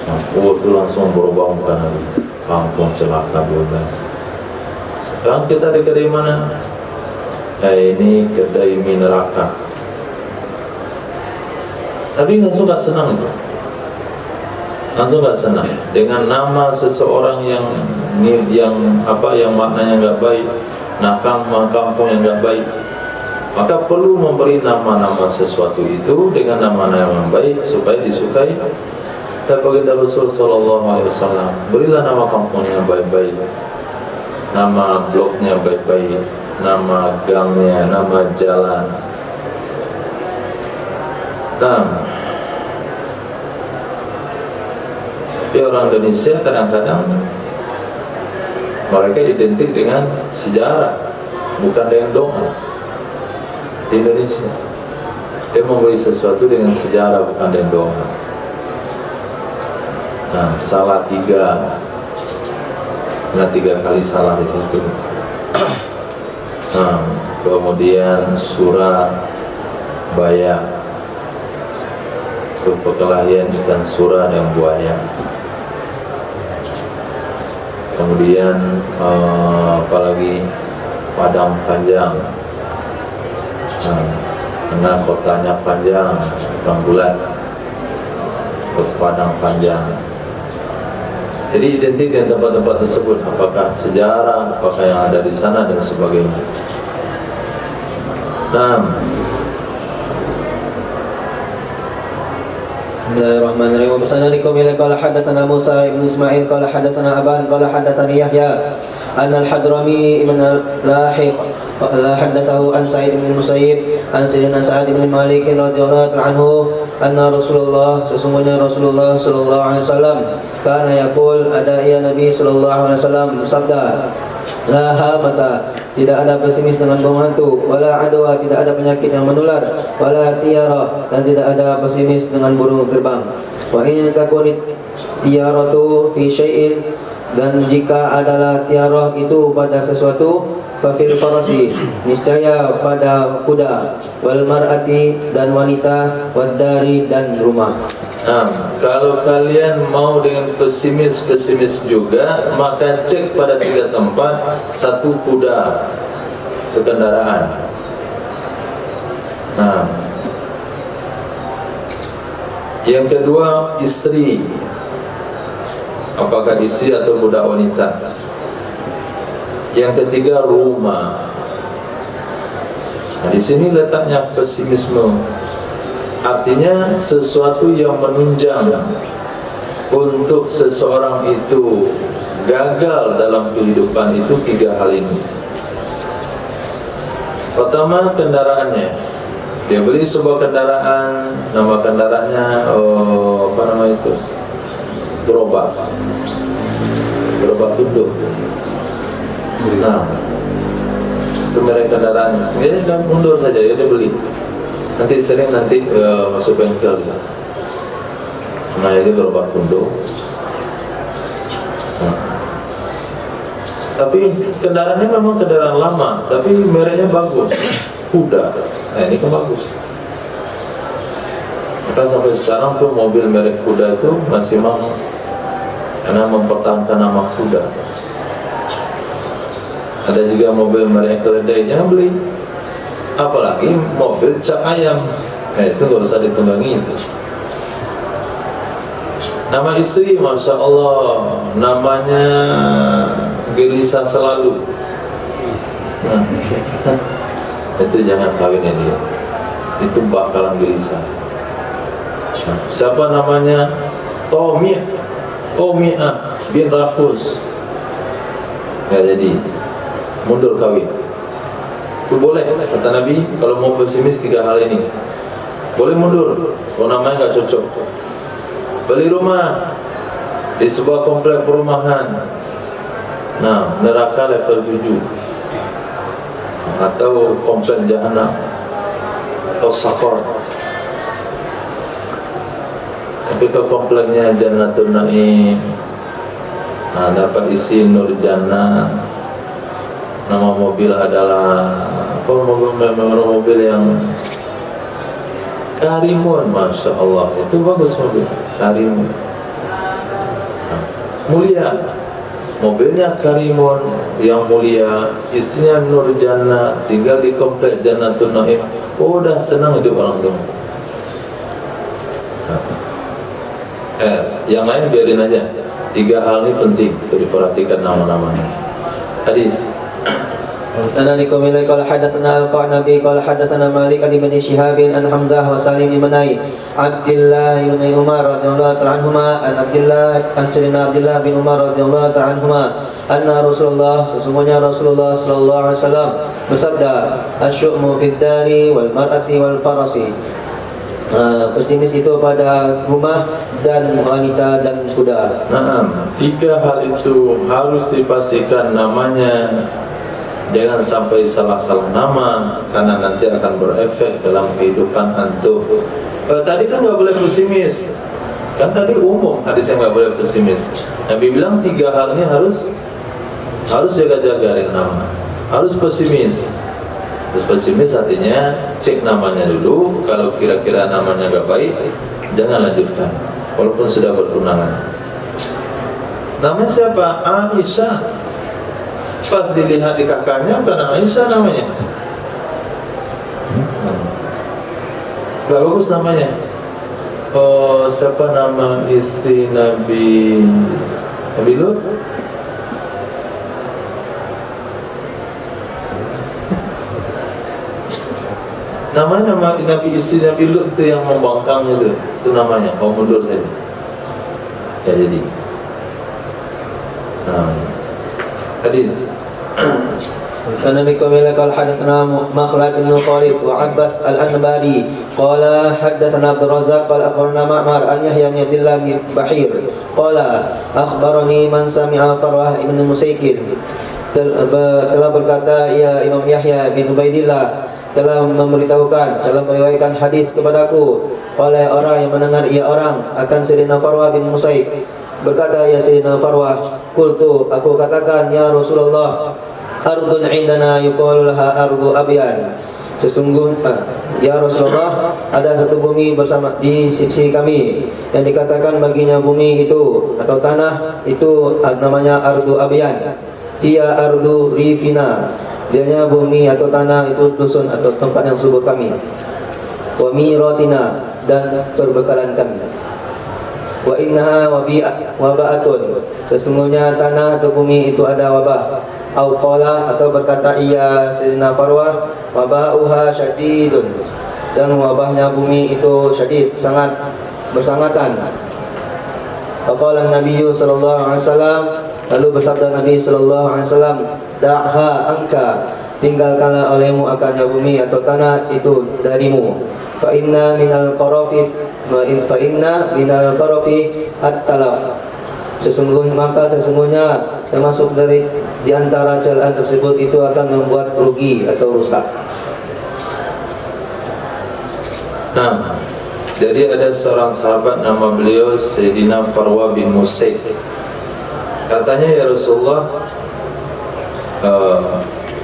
Nah, itu langsung berubah muka lagi, kampung Celaka 12. Sekarang kita di kedai mana? Ini kedai mie neraka. Tapi langsung gak senang itu. Langsung gak senang dengan nama seseorang yang maknanya gak baik, kampung yang gak baik. Maka perlu memberi nama-nama sesuatu itu dengan nama-nama yang baik supaya disukai. Dan baginda Rasul sallallahu alaihi wasallam, berilah nama kampungnya baik-baik, nama bloknya baik-baik, nama gangnya, nama jalan. Tapi orang Indonesia kadang-kadang mereka identik dengan sejarah, bukan dengan doa. Di Indonesia dia memberi sesuatu dengan sejarah, bukan dengan doa. Nah, salah 3 kali salah di situ. Nah, kemudian Surabaya, perkelahian ikan sura dengan buaya. Kemudian apalagi Padang Panjang. Nah, karena kotanya panjang, bulan ke Padang Panjang. Jadi identik dengan tempat-tempat tersebut, apakah sejarah, apakah yang ada di sana dan sebagainya. Nah, Bismillahirrahmanirrahim. Wa sanadikum ila qala hadatsana Musa ibn Ismail qala hadatsana Aban qala hadatsani Yahya an al-Hadrami ibn Lahiq qala hadatsahu an Sa'id bin Musayyib an Sayyidina Sa'ad bin Malik radhiyallahu anhu anna Rasulullah, sesungguhnya Rasulullah sallallahu alaihi wasallam kana yaqul, ada ya Nabi sallallahu alaihi wasallam sabda, la hamata, tidak ada pesimis dengan bom hantu, wala adwa, tidak ada penyakit yang menular, wala tiara, dan tidak ada pesimis dengan burung terbang. Wa in takunit tiaratu fi syai'in, dan jika adalah tiarah itu pada sesuatu, fafil farasi, niscaya pada kuda, wal mar'ati, dan wanita, wad dari, dan rumah. Nah, kalau kalian mau dengan pesimis juga, maka cek pada 3 tempat. 1, kuda, kendaraan. Nah, yang kedua, istri, apakah istri atau budak wanita. Yang ketiga, rumah. Nah, di sini letaknya pesimisme. Artinya sesuatu yang menunjang untuk seseorang itu gagal dalam kehidupan itu 3 hal ini. Pertama, kendaraannya. Dia beli sebuah kendaraan, nama kendaraannya gerobak tunduk. Nah, itu merek kendaraannya. Dia kan mundur saja, dia beli. Nanti sering masuk bengkel dia. Nah itu gerobak kundo. Nah. Tapi kendaraannya memang kendaraan lama, tapi mereknya bagus. Kuda. Nah ini kan bagus. Maka sampai sekarang tuh mobil merek kuda itu masih mahal karena mempertahankan nama kuda. Ada juga mobil merek keledai, jangan beli. Apalagi mobil cap ayam, nah itu nggak usah ditunggangi itu. Nama istri, masya Allah, namanya gelisah selalu. Nah, itu jangan kawinnya dia, itu bakalan gelisah. Nah, siapa namanya? Tomia bin Rakus. Nggak jadi, mundur kawin. Itu boleh, kata Nabi, kalau mau pesimis 3 hal ini boleh mundur, kalau namanya nggak cocok. Beli rumah di sebuah komplek perumahan, nah neraka level 7 atau komplek jahanam atau sakor. Tapi ke kompleknya Jannatul Naim, nah dapat isi Nur Jannah. Nama mobil adalah mobil yang Karimun, masya Allah, itu bagus mobil Karimun. Nah, mulia, mobilnya Karimun yang mulia, istrinya Nur Jannah, tinggal di komplek Jannatul Naim. Oh, udah senang hidup orang tua. Yang lain biarin aja. 3 hal ini penting untuk diperhatikan nama-namanya. Hadis. Sanadikum ilai qala hadatsana al-Qanabi qala hadatsana Malik an Ibn Shihab an Hamzah wa Salim bin Abdullah bin Umar radhiyallahu ta'ala anhuma an Sayyidina Abdullah bin Umar radhiyallahu ta'ala anhuma anna Rasulullah, sesungguhnya Rasulullah sallallahu alaihi wasallam bersabda, asyu'mu fid dari wal mar'ati wal farasi. Pesimis itu pada rumah dan wanita dan kuda. Nah, 3 hal itu harus dipastikan namanya. Jangan sampai salah-salah nama, karena nanti akan berefek dalam kehidupan antum. Tadi kan nggak boleh pesimis, kan tadi umum hadis yang nggak boleh pesimis. Nabi bilang 3 hal ini harus jaga-jaga dengan nama. Harus pesimis. Terus pesimis artinya cek namanya dulu. Kalau kira-kira namanya nggak baik, jangan lanjutkan, walaupun sudah bertunangan. Namanya siapa? Aisyah. Pas dilihat di kakaknya, bukan Aisyah namanya. Gak bagus namanya. Oh, siapa nama istri Nabi Lut? Nama Nabi istri Nabi Lut itu yang membangkang itu namanya. Oh, mundur saja. Ya jadi. Nah, hadis. Sanadikum ilai qala hadatsana Makhlad bin Khalid wa Abbas al-Anbari qala hadatsana Abdul Razzaq qala akhbarana Ma'mar an Yahya bin Abdullah bin Bahir qala akhbarani man sami'a Farwah ibn Musaykin. Telah berkata ya Imam Yahya bin Ubaidillah telah memberitahukan, telah meriwayatkan hadis kepadaku oleh orang yang mendengar ia orang akan Sayyidina Farwah bin Musayk. Berkata ya Sayyidina Farwah, qultu, aku katakan ya Rasulullah, ardun indana yuqalu laha ardu abyan. Sesungguhnya ya Rasulullah, ada satu bumi bersama di sisi kami yang dikatakan baginya bumi itu atau tanah itu namanya ardu abyan. Ia ardu rifina. Dianya bumi atau tanah itu dusun atau tempat yang subur kami. Wa miratina, dan perbekalan kami. Wa innaha waba'atun, sesungguhnya tanah atau bumi itu ada wabah. Au qala, atau berkata ia Sayyidina Farwah, waba'uha syadidun, dan wabahnya bumi itu syadid, sangat bersangatan. Faqala Nabi sallallahu alaihi wasallam, lalu bersabda Nabi sallallahu alaihi wasallam, da'ha angka, tinggalkanlah olehmu akannya bumi atau tanah itu darimu. Fa inna minal qarafi at-talaf, Sesungguhnya termasuk di antara celaan tersebut itu akan membuat rugi atau rusak. Nah, jadi ada seorang sahabat nama beliau Sayyidina Farwa bin Musaid. Katanya, ya Rasulullah,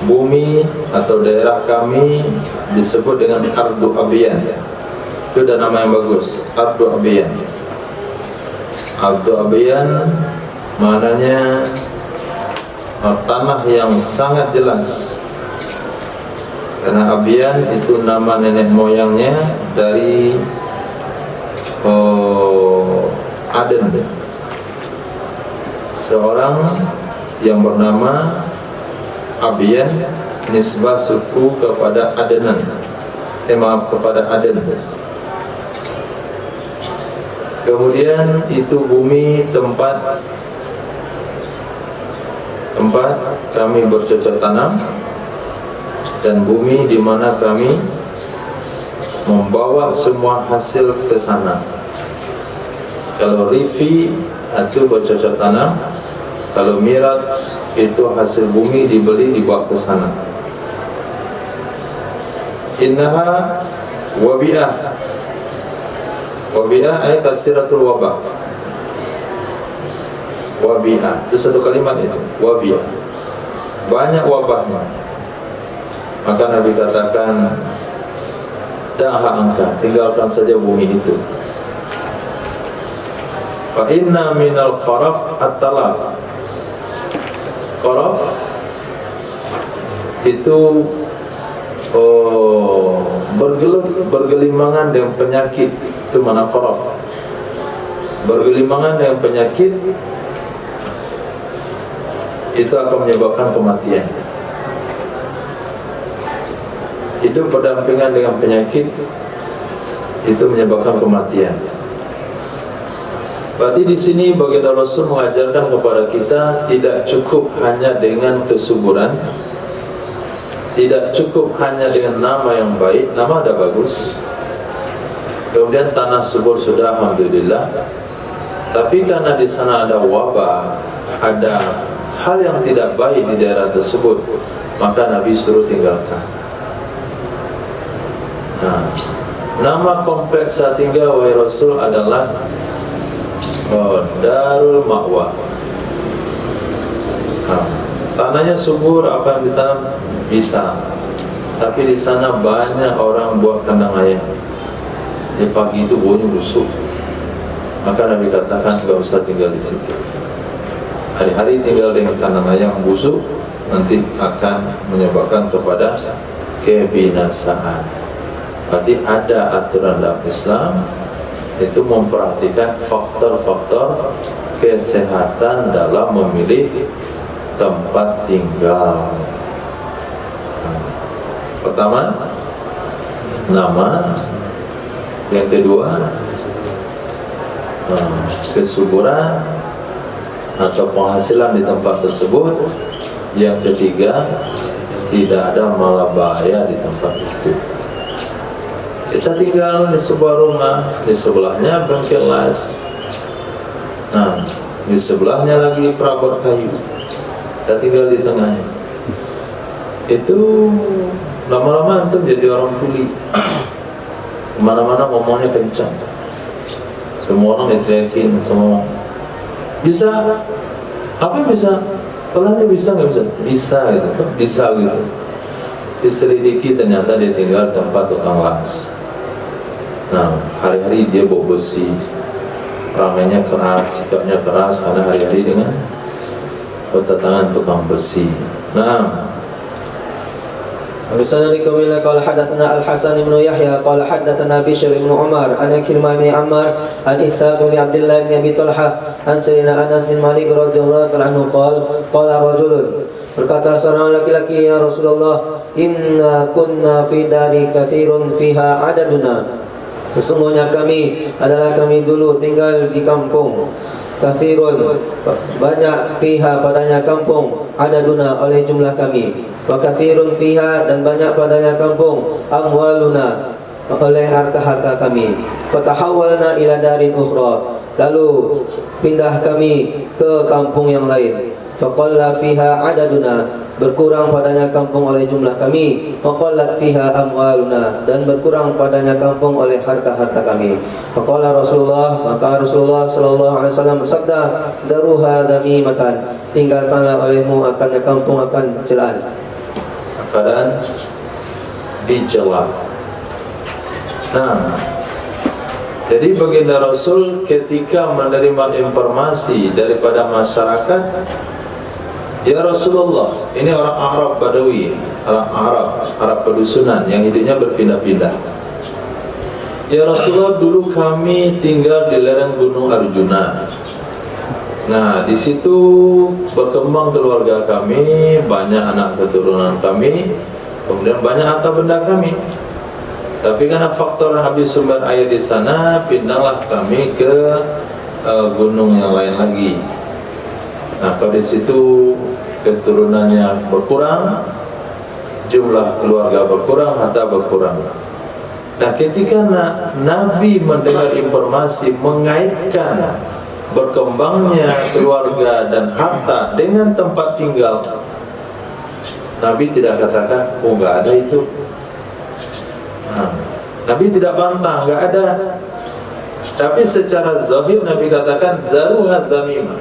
bumi atau daerah kami disebut dengan Ardu Abiyan. Itu udah nama yang bagus, Ardu Abiyan. Ardu Abiyan maknanya tanah yang sangat jelas. Karena Abiyan itu nama nenek moyangnya dari Aden. Seorang yang bernama Abiyan nisbah suku kepada Adenan. Kepada Aden. Kemudian itu bumi tempat kami bercocok tanam, dan bumi di mana kami membawa semua hasil ke sana. Kalau rifi itu bercocok tanam, kalau mirat itu hasil bumi dibeli dibawa ke sana. Innaha wabi'ah. Wabi'ah ay kasiratul wabah. Wabi'ah itu satu kalimat itu, wabi'ah, banyak wabahnya. Maka Nabi katakan, da'ha angka, tinggalkan saja bumi itu. Fa inna minal qaraf at-talaf. Qaraf itu bergelimangan dengan penyakit. Itu mana qaraf? Bergelimangan dengan penyakit itu akan menyebabkan kematian. Hidup berdampingan dengan penyakit itu menyebabkan kematian. Berarti di sini baginda Rasul mengajarkan kepada kita tidak cukup hanya dengan kesuburan, tidak cukup hanya dengan nama yang baik, nama ada bagus, kemudian tanah subur sudah, alhamdulillah. Tapi karena di sana ada wabah, ada hal yang tidak baik di daerah tersebut, maka Nabi suruh tinggalkan. Nah, nama kompleks saat tinggal wahai Rasul adalah Darul Ma'wa. Tanahnya subur, apa yang ditanam bisa, tapi di sana banyak orang buat kandang ayam. Di pagi itu baunya busuk, maka Nabi katakan gak usah tinggal di situ. Hari-hari tinggal dengan kandang ayam busuk nanti akan menyebabkan kepada kebinasaan. Berarti ada aturan dalam Islam itu memperhatikan faktor-faktor kesehatan dalam memilih tempat tinggal. Pertama, nama. Yang kedua, kesuburan atau penghasilan di tempat tersebut. Yang ketiga, tidak ada malabahaya di tempat itu. Kita tinggal di sebuah rumah, di sebelahnya bengkel las. Nah, di sebelahnya lagi perabot kayu. Kita tinggal di tengahnya. Itu lama-lama itu jadi orang tuli. Kemana-mana ngomongnya kencang. Semua orang diteriakin, semua bisa. Apa bisa? Pelanya bisa nggak bisa? Bisa gitu, bisa gitu. Diselidiki ternyata dia tinggal tempat tukang las. Nah, hari-hari dia bawa besi, ramainya keras, sikapnya keras karena hari-hari dengan berdatangan tukang besi. Nah, Bismillahirrahmanirrahim. Qala hadatsana Al-Hasan bin Yahya qala hadatsana Bishr bin Umar an Ikrimah bin Ammar an Isa bin Abdullah bin Abi Talha an Sayyidina Anas bin Malik radhiyallahu anhu qala rajulun, berkata seorang laki-laki, ya Rasulullah, inna kunna fi dari katsirun fiha adaduna. Sesungguhnya kami dulu tinggal di kampung. Katsirun, banyak, fiha padanya kampung, adaduna oleh jumlah kami. Wa katsirun fiha, dan banyak padanya kampung, amwaluna oleh harta-harta kami. Fatahawwalna ila darin ukhra, Lalu pindah kami ke kampung yang lain. Faqalla fiha adaduna, berkurang padanya kampung oleh jumlah kami. Faqallat fiha amwaluna, dan berkurang padanya kampung oleh harta-harta kami. Faqala Rasulullah, maka Rasulullah sallallahu alaihi wasallam bersabda, daruha damimatan, tinggalkanlah olehmu akan kampung akan celaan. Keadaan dicela. Nah, jadi baginda Rasul ketika menerima informasi daripada masyarakat, ya Rasulullah, ini orang Arab Badawi, orang Arab pedusunan yang hidupnya berpindah-pindah. Ya Rasulullah, dulu kami tinggal di lereng Gunung Arjuna. Nah, di situ berkembang keluarga kami, banyak anak keturunan kami, kemudian banyak harta benda kami. Tapi karena faktor habis sumber air di sana, pindahlah kami ke gunung yang lain lagi. Nah, kalau di situ keturunannya berkurang, jumlah keluarga berkurang, harta berkurang. Nah, ketika Nabi mendengar informasi mengaitkan berkembangnya keluarga dan harta dengan tempat tinggal, Nabi tidak katakan, oh enggak ada itu. Nah, Nabi tidak bantah, enggak ada. Tapi secara zahir Nabi katakan, zaruha zamimah,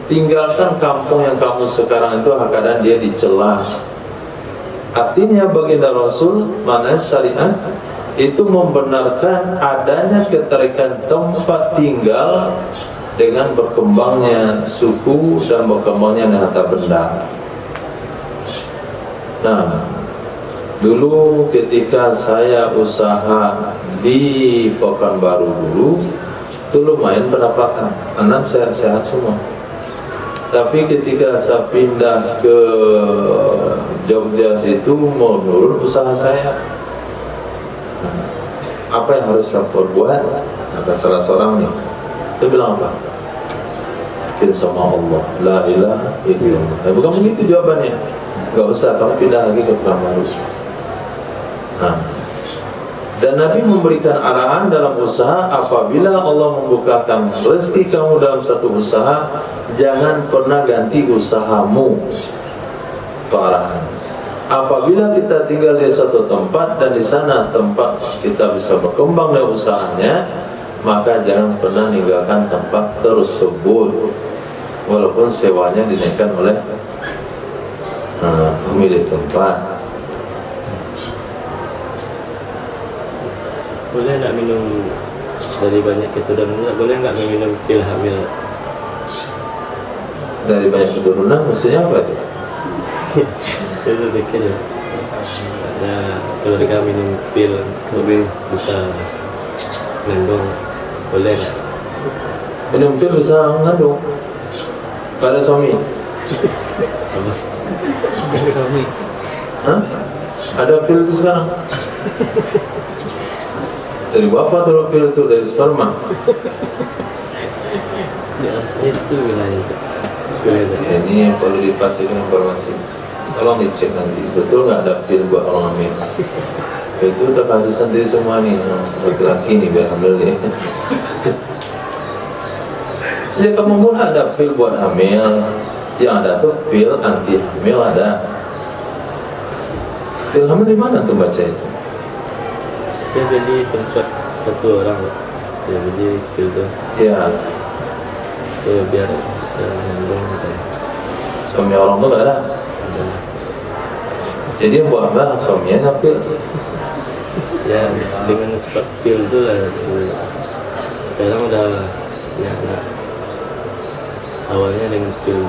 tinggalkan kampung yang kamu sekarang itu, keadaan dia dicela. Artinya baginda Rasul, mana syariat itu membenarkan adanya keterikan tempat tinggal dengan berkembangnya suku dan berkembangnya harta benda. Nah, dulu ketika saya usaha di Pekanbaru dulu, itu lumayan pendapatan, anak sehat-sehat semua. Tapi ketika saya pindah ke Jogja situ, mau menurun usaha saya. Nah, apa yang harus saya perbuat? Kata salah seorang nih, itu bilang apa? Yakin sama Allah, la ilaha illallah. Bukan begitu jawabannya. Gak usah, kamu pindah lagi ke Pekanbaru. Nah, dan Nabi memberikan arahan dalam usaha, apabila Allah membukakan rezeki kamu dalam satu usaha, jangan pernah ganti usahamu. Itu arahan. Apabila kita tinggal di satu tempat dan di sana tempat kita bisa berkembang dengan usahanya, maka jangan pernah meninggalkan tempat tersebut, walaupun sewanya dinaikkan oleh pemilik tempat. Boleh nggak minum dari banyak keturunan? Boleh nggak minum pil hamil? Dari banyak keturunan maksudnya apa itu? Itu pikir ada keluarga minum pil lebih bisa mengandung, boleh nggak? Minum pil bisa mengandung? Gak ada suami? Apa? Hah? Ada pil itu sekarang? Dari bapak atau pil itu dari sperma? Ya, itu wilayah. Ini yang perlu dipastikan informasi. Tolong dicek nanti, betul nggak ada pil buat orang hamil? Itu udah kasus sendiri semua nih, laki-laki nih biar hamil deh. Sejak kamu mulai ada pil buat hamil, yang ada tuh pil anti hamil ada. Pil hamil di mana tuh baca itu? Dia beli tempat satu orang, dia beli pil tuh. Ya, Biar bisa mengandung katanya. suami orang tuh nggak ada. Jadi yang buat apa? Suaminya pil. Ya dengan sebab pil itu lah. Sekarang udah ya anak. Awalnya dengan pil.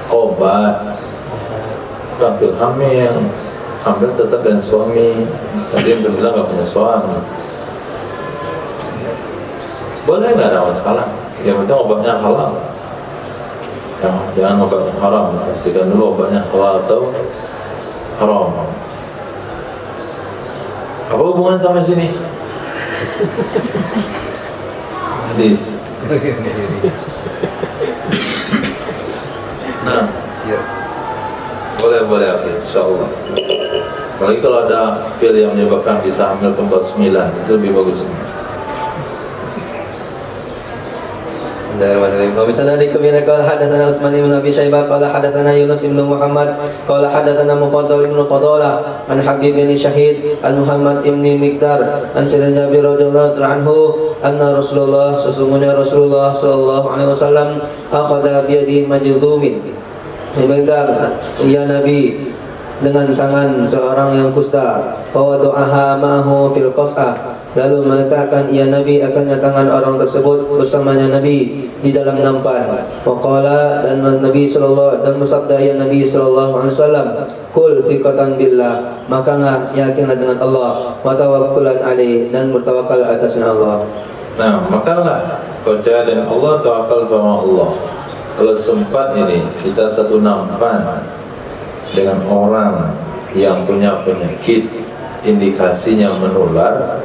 Obat. Bukan pil hamil. Hamil tetap dengan suami. Tadi yang bilang nggak punya suami. Boleh, nggak ada masalah. Yang penting obatnya halal. Jangan obat yang haram. Pastikan dulu obatnya halal atau haram. Apa hubungan sama sini? Hadis. Nah, boleh insyaallah. Apalagi kalau ada pil yang menyebabkan bisa hamil kembar 9, itu lebih bagus. وبسندكم إلى قال حدثنا عثمان بن أبي شيبة قال حدثنا يونس بن محمد قال حدثنا مفضل بن فضالة عن حبيب بن شهيد عن محمد بن مقدار عن سيدنا جابر رضي الله عنه أن رسول الله sesungguhnya Rasulullah sallallahu alaihi wasallam akhadha biyadi majdumin, memegang ya Nabi dengan tangan seorang yang kusta, fawadu'aha ma'ahu fil qas'ah, lalu meletakkan ia Nabi akannya tangan orang tersebut bersamanya Nabi di dalam nampan. Waqala, dan Nabi sallallahu dan bersabda ya Nabi sallallahu alaihi wasallam, kul thiqatan billah, makanlah yakinlah dengan Allah, wa tawakkulan alaih, dan bertawakal atasnya Allah. Nah, makanlah percaya dengan Allah, tawakal kepada Allah. Kalau sempat ini kita satu nampan dengan orang yang punya penyakit indikasinya menular,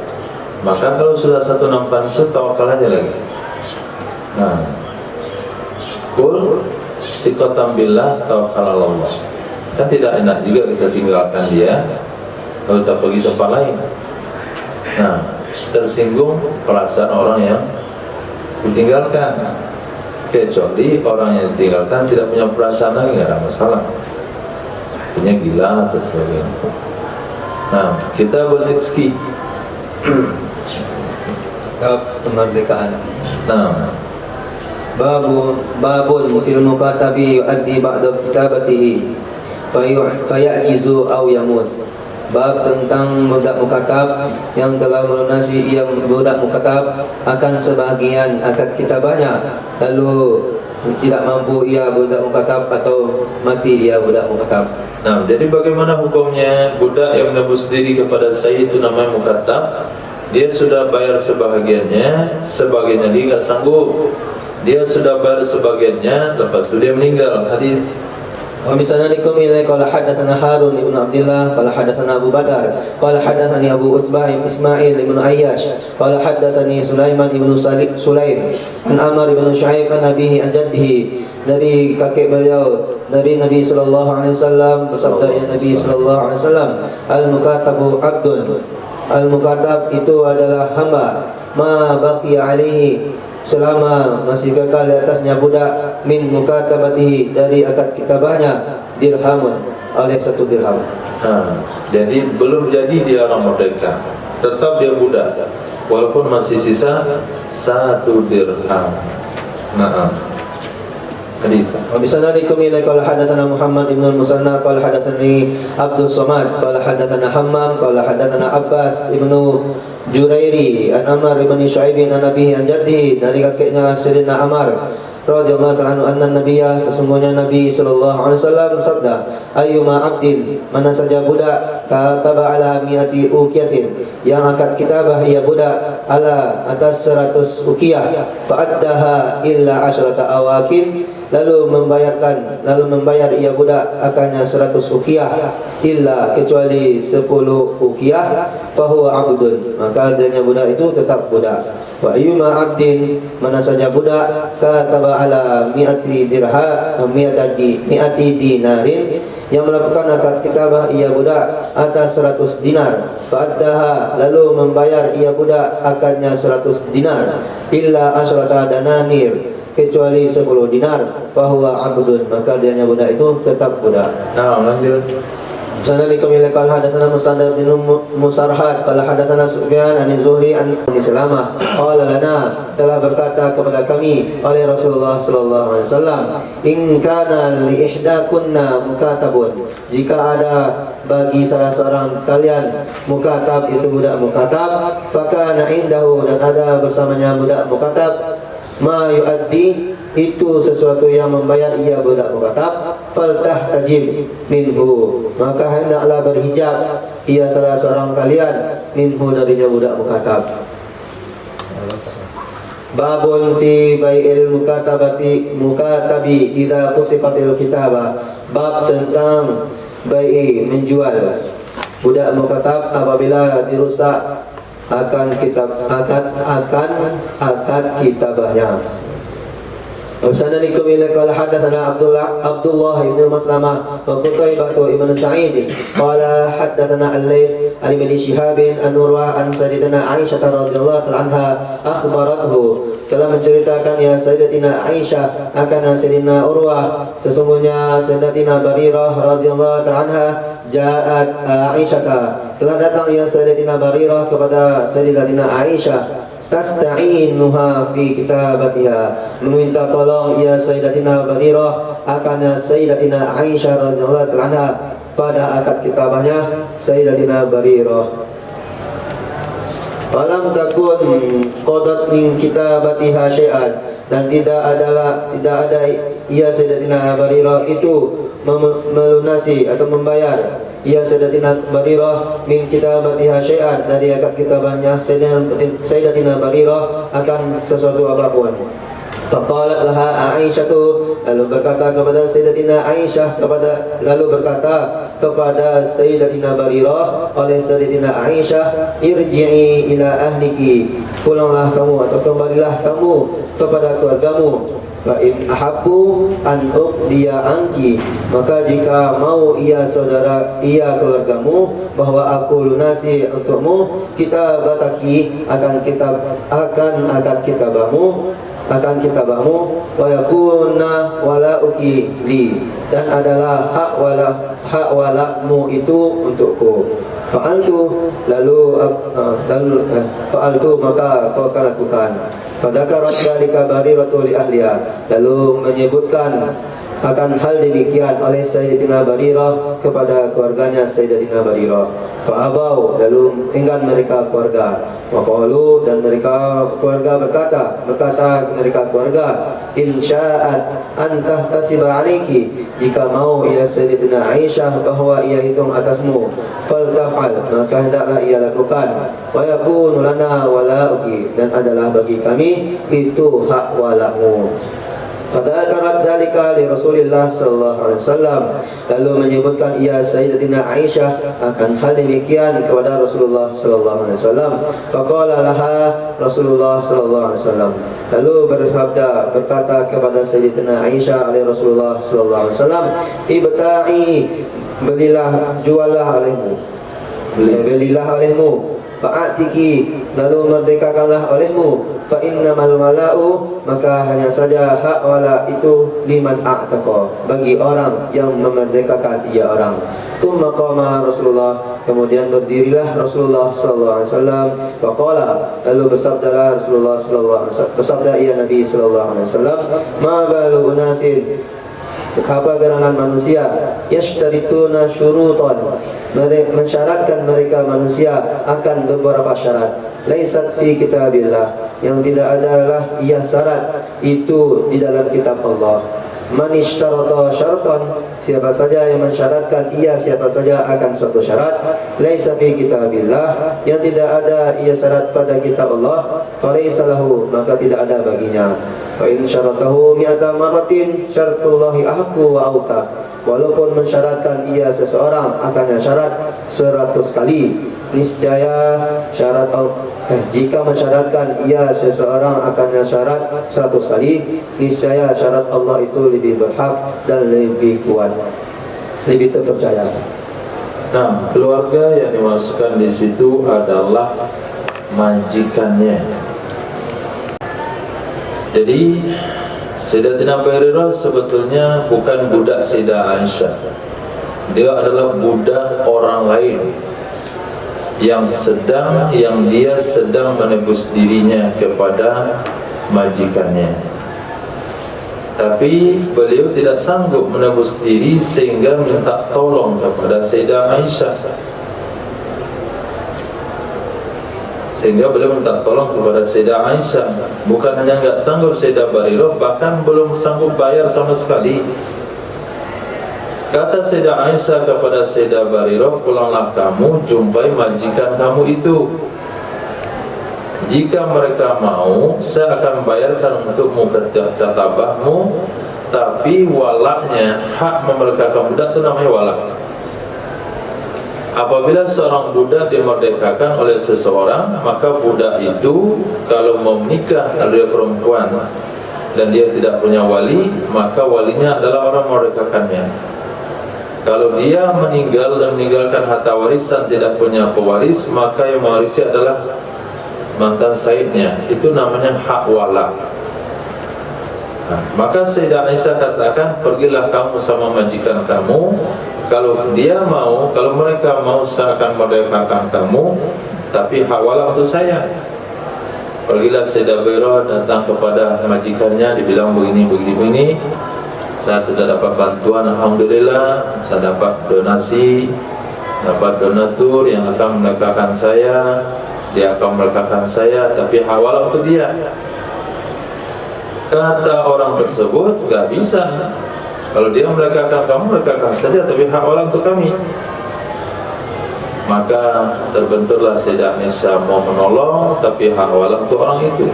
maka kalau sudah satu nampan itu tawakal aja lagi. Nah, kul thiqatan billah, tawakal Allah. Kan tidak enak juga kita tinggalkan dia lalu kita pergi tempat lain. Nah, tersinggung perasaan orang yang ditinggalkan. Kecuali orang yang ditinggalkan tidak punya perasaan lagi, nggak ada masalah, punya gila atau sebagainya. Nah, kita bertizki kemerdekaan. Nah, babun fil mukatabi yu'addi ba'da kitabatihi faya'izu aw yamut. Bab tentang budak mukatab yang telah melunasi ia budak mukatab akan sebahagian akad kitabahnya, lalu tidak mampu ia budak mukatab atau mati ia budak mukatab. Nah, jadi bagaimana hukumnya budak yang menebus diri kepada sayyid itu namanya mukatab? Dia sudah bayar sebahagiannya, sebagiannya dia nggak sanggup. Dia sudah bayar sebagiannya, lepas itu dia meninggal. Hadis. وبسندكم إليه قال حدثنا هارون بن عبد الله قال حدثنا أبو بكر قال حدثني أبو عتبة إسماعيل بن عياش قال حدثني سليمان بن سليم عن عمر بن شعيب عن أبيه عن جده, dari kakek beliau dari Nabi sallallahu alaihi wasallam bersabda ya Nabi sallallahu alaihi wasallam, al-mukatabu abdun, al-mukatab itu adalah hamba, ma baqiya alaihi, selama masih kekal di atasnya budak, min mukatabatihi, dari akad kitabahnya, dirhamun, oleh 1 dirham. Nah, jadi belum jadi dia orang merdeka, tetap dia budak walaupun masih sisa 1 dirham. Nah, hadis. Wa bisanadikum ila qala hadatsana Muhammad ibn al-Musanna qala hadatsani Abdul Samad qala hadatsana Hammam qala hadatsana Abbas ibnu Jurairi an Amr ibn Shu'aib an Nabi an jaddi, dari kakeknya Sayyidina Amr radhiyallahu anhu anna nabiyya, sesungguhnya Nabi sallallahu alaihi wasallam bersabda, ayyuma abdin, mana saja budak, kataba ala mi'ati uqiyatin, yang akad kitabah ia budak ala atas 100 uqiyah, fa'addaha illa 10 awakin, lalu membayar ia budak akannya 100 uqiyah, illa kecuali 10 uqiyah, fahuwa abdun, maka adanya budak itu tetap budak. Wa ayyuma abdin, mana saja budak, kataba ala mi'ati dinarin, yang melakukan akad kitabah ia budak atas 100 dinar, fa'addaha, lalu membayar ia budak akannya 100 dinar, illa 10 dananir, kecuali 10 dinar, fahuwa abdun, maka dianya budak itu tetap budak. Nah, lanjut. Sanalikum ila qala hadatsana Musannad bin Musarhad qala hadatsana Sufyan an Zuhri an Salamah qala lana, telah berkata kepada kami oleh Rasulullah sallallahu alaihi wasallam, in kana li ihdakunna mukatabun, jika ada bagi salah seorang kalian mukatab, itu budak mukatab, fakana indahu, dan ada bersamanya budak mukatab, ma yuaddi, itu sesuatu yang membayar ia budak mukatab, faltahtajib minhu, maka hendaklah berhijab ia salah seorang kalian, minhu, darinya budak mukatab. Babun fi bai'il mukatabi idza fusifatil kitabah, bab tentang bai'i, menjual budak mukatab apabila dirusak akad kitabahnya. وبسندكم إلى قال حدثنا عبد الله بن مسلمة وقتيبة بن سعيد قال حدثنا الليث عن ابن شهاب عن عروة عن سيدتنا عائشة رضي الله عنها أخبرته telah menceritakan ya Sayyidatina Aisyah akan Sayyidina Urwah, sesungguhnya Sayyidatina Barirah radhiyallahu anha ja'at Aisyah, telah datang ya Sayyidatina Barirah kepada Sayyidatina Aisyah, tasta'inuha fi kitabatiha, meminta tolong ya Sayyidatina Barirah akan Sayyidatina Aisyah radhiyallahu anha pada akad kitabahnya Sayyidatina Barirah. Falam takun qadat min kitabatiha syai'an, dan tidak ada ia Sayyidatina Barirah itu melunasi atau membayar ia Sayyidatina Barirah min kitabatiha syai'an, dari akad kitabahnya Sayyidatina Barirah akan sesuatu apapun. Faqalat laha Aisyah, lalu berkata kepada Sayyidatina Aisyah, lalu berkata kepada Sayyidatina Barirah oleh Sayyidatina Aisyah, irji'i ila ahliki, pulanglah kamu atau kembalilah kamu kepada keluargamu. Fa in ahabbu an uqdiya anki, maka jika mau ia keluargamu bahwa aku lunasi untukmu kitabataki akan kitabahmu wa yakuna walauki li, dan adalah hak walakmu itu untukku. Fa'altu maka kau akan lakukan. Fadzakarat dzalika Bariratu li ahliha, lalu menyebutkan akan hal demikian oleh Sayyidatina Barirah kepada keluarganya Sayyidatina Barirah. Fa'abau, lalu enggan mereka keluarga. Waqalu, dan mereka keluarga berkata mereka keluarga, insya'at antah tasiba aliki, jika mau ia Sayyidatina Aisyah bahwa ia hitung atasmu, faltaf'al, maka hendaklah ia lakukan. Wa yakunu lana wala'uki, dan adalah bagi kami itu hak walakmu. Fadzakarat dzalika li Rasulillah sallallahu alaihi wasallam, lalu menyebutkan ia Sayyidatina Aisyah akan hal demikian kepada Rasulullah sallallahu alaihi wasallam. Faqala laha Rasulullah sallallahu alaihi wasallam, lalu berkata kepada Sayyidatina Aisyah alaihi Rasulullah sallallahu alaihi wasallam, ibta'i, belilah olehmu, fa'atiki, lalu merdekakanlah olehmu, fa innamal wala'u, maka hanya saja hak wala itu liman a'taqa, bagi orang yang memerdekakan ia orang. Tsumma qama Rasulullah, kemudian berdirilah Rasulullah sallallahu alaihi wasallam, faqala, lalu bersabdalah Rasulullah sallallahu alaihi wasallam, bersabda ia Nabi sallallahu alaihi wasallam, ma balu unasin, apa gerangan manusia, yashtarituna syurutan, mensyaratkan mereka manusia akan beberapa syarat, laisat fi kitabillah, yang tidak adalah ia syarat itu di dalam kitab Allah. Man ishtarata syartan, siapa saja yang mensyaratkan ia siapa saja akan suatu syarat, laisa fi kitabillah, yang tidak ada ia syarat pada kitab Allah, falaisa lahu, maka tidak ada baginya. Fa in syaratahu mi'ata maratin syartullahi ahqqu wa awthaq, walaupun mensyaratkan ia seseorang akan syarat 100 kali, niscaya syarat jika mensyaratkan ia seseorang akan syarat 100 kali, niscaya syarat Allah itu lebih berhak dan lebih kuat, lebih terpercaya. Nah, keluarga yang dimasukkan di situ adalah majikannya. Jadi Sayyidatina Barirah sebetulnya bukan budak Sayyidah Aisyah. Dia adalah budak orang lain yang dia sedang menebus dirinya kepada majikannya. Tapi beliau tidak sanggup menebus diri sehingga minta tolong kepada Sayyidah Aisyah. Sehingga beliau minta tolong kepada Sayyidah Aisyah. Bukan hanya enggak sanggup Sayyidah Barirah, bahkan belum sanggup bayar sama sekali. Kata Sayyidah Aisyah kepada Sayyidah Barirah, pulanglah kamu, jumpai majikan kamu itu. Jika mereka mau, saya akan bayarkan untukmu katabahmu, tapi walaknya, hak memerdekakan budak itu namanya walak. Apabila seorang budak dimerdekakan oleh seseorang, maka budak itu kalau mau menikah, ada perempuan dan dia tidak punya wali, maka walinya adalah orang memerdekakannya. Kalau dia meninggal dan meninggalkan harta warisan, tidak punya pewaris, maka yang mewarisi adalah mantan saidnya. Itu namanya hak wala. Maka Sayyidah Aisyah katakan, pergilah kamu sama majikan kamu. Kalau dia mau, kalau mereka mau, saya akan merdekakan kamu, tapi hak wala untuk saya. Pergilah Sayyidah Bairah datang kepada majikannya, dibilang begini. Saya sudah dapat bantuan, alhamdulillah. Saya dapat donasi, dapat donatur yang akan merdekakan saya. Dia akan merdekakan saya, tapi hak wala untuk dia. Kata orang tersebut, gak bisa. Kalau dia merdekakan kamu, merdekakan saja, tapi hak wala untuk kami. Maka terbenturlah Sayyidah Aisyah mau menolong, tapi hak wala untuk orang itu.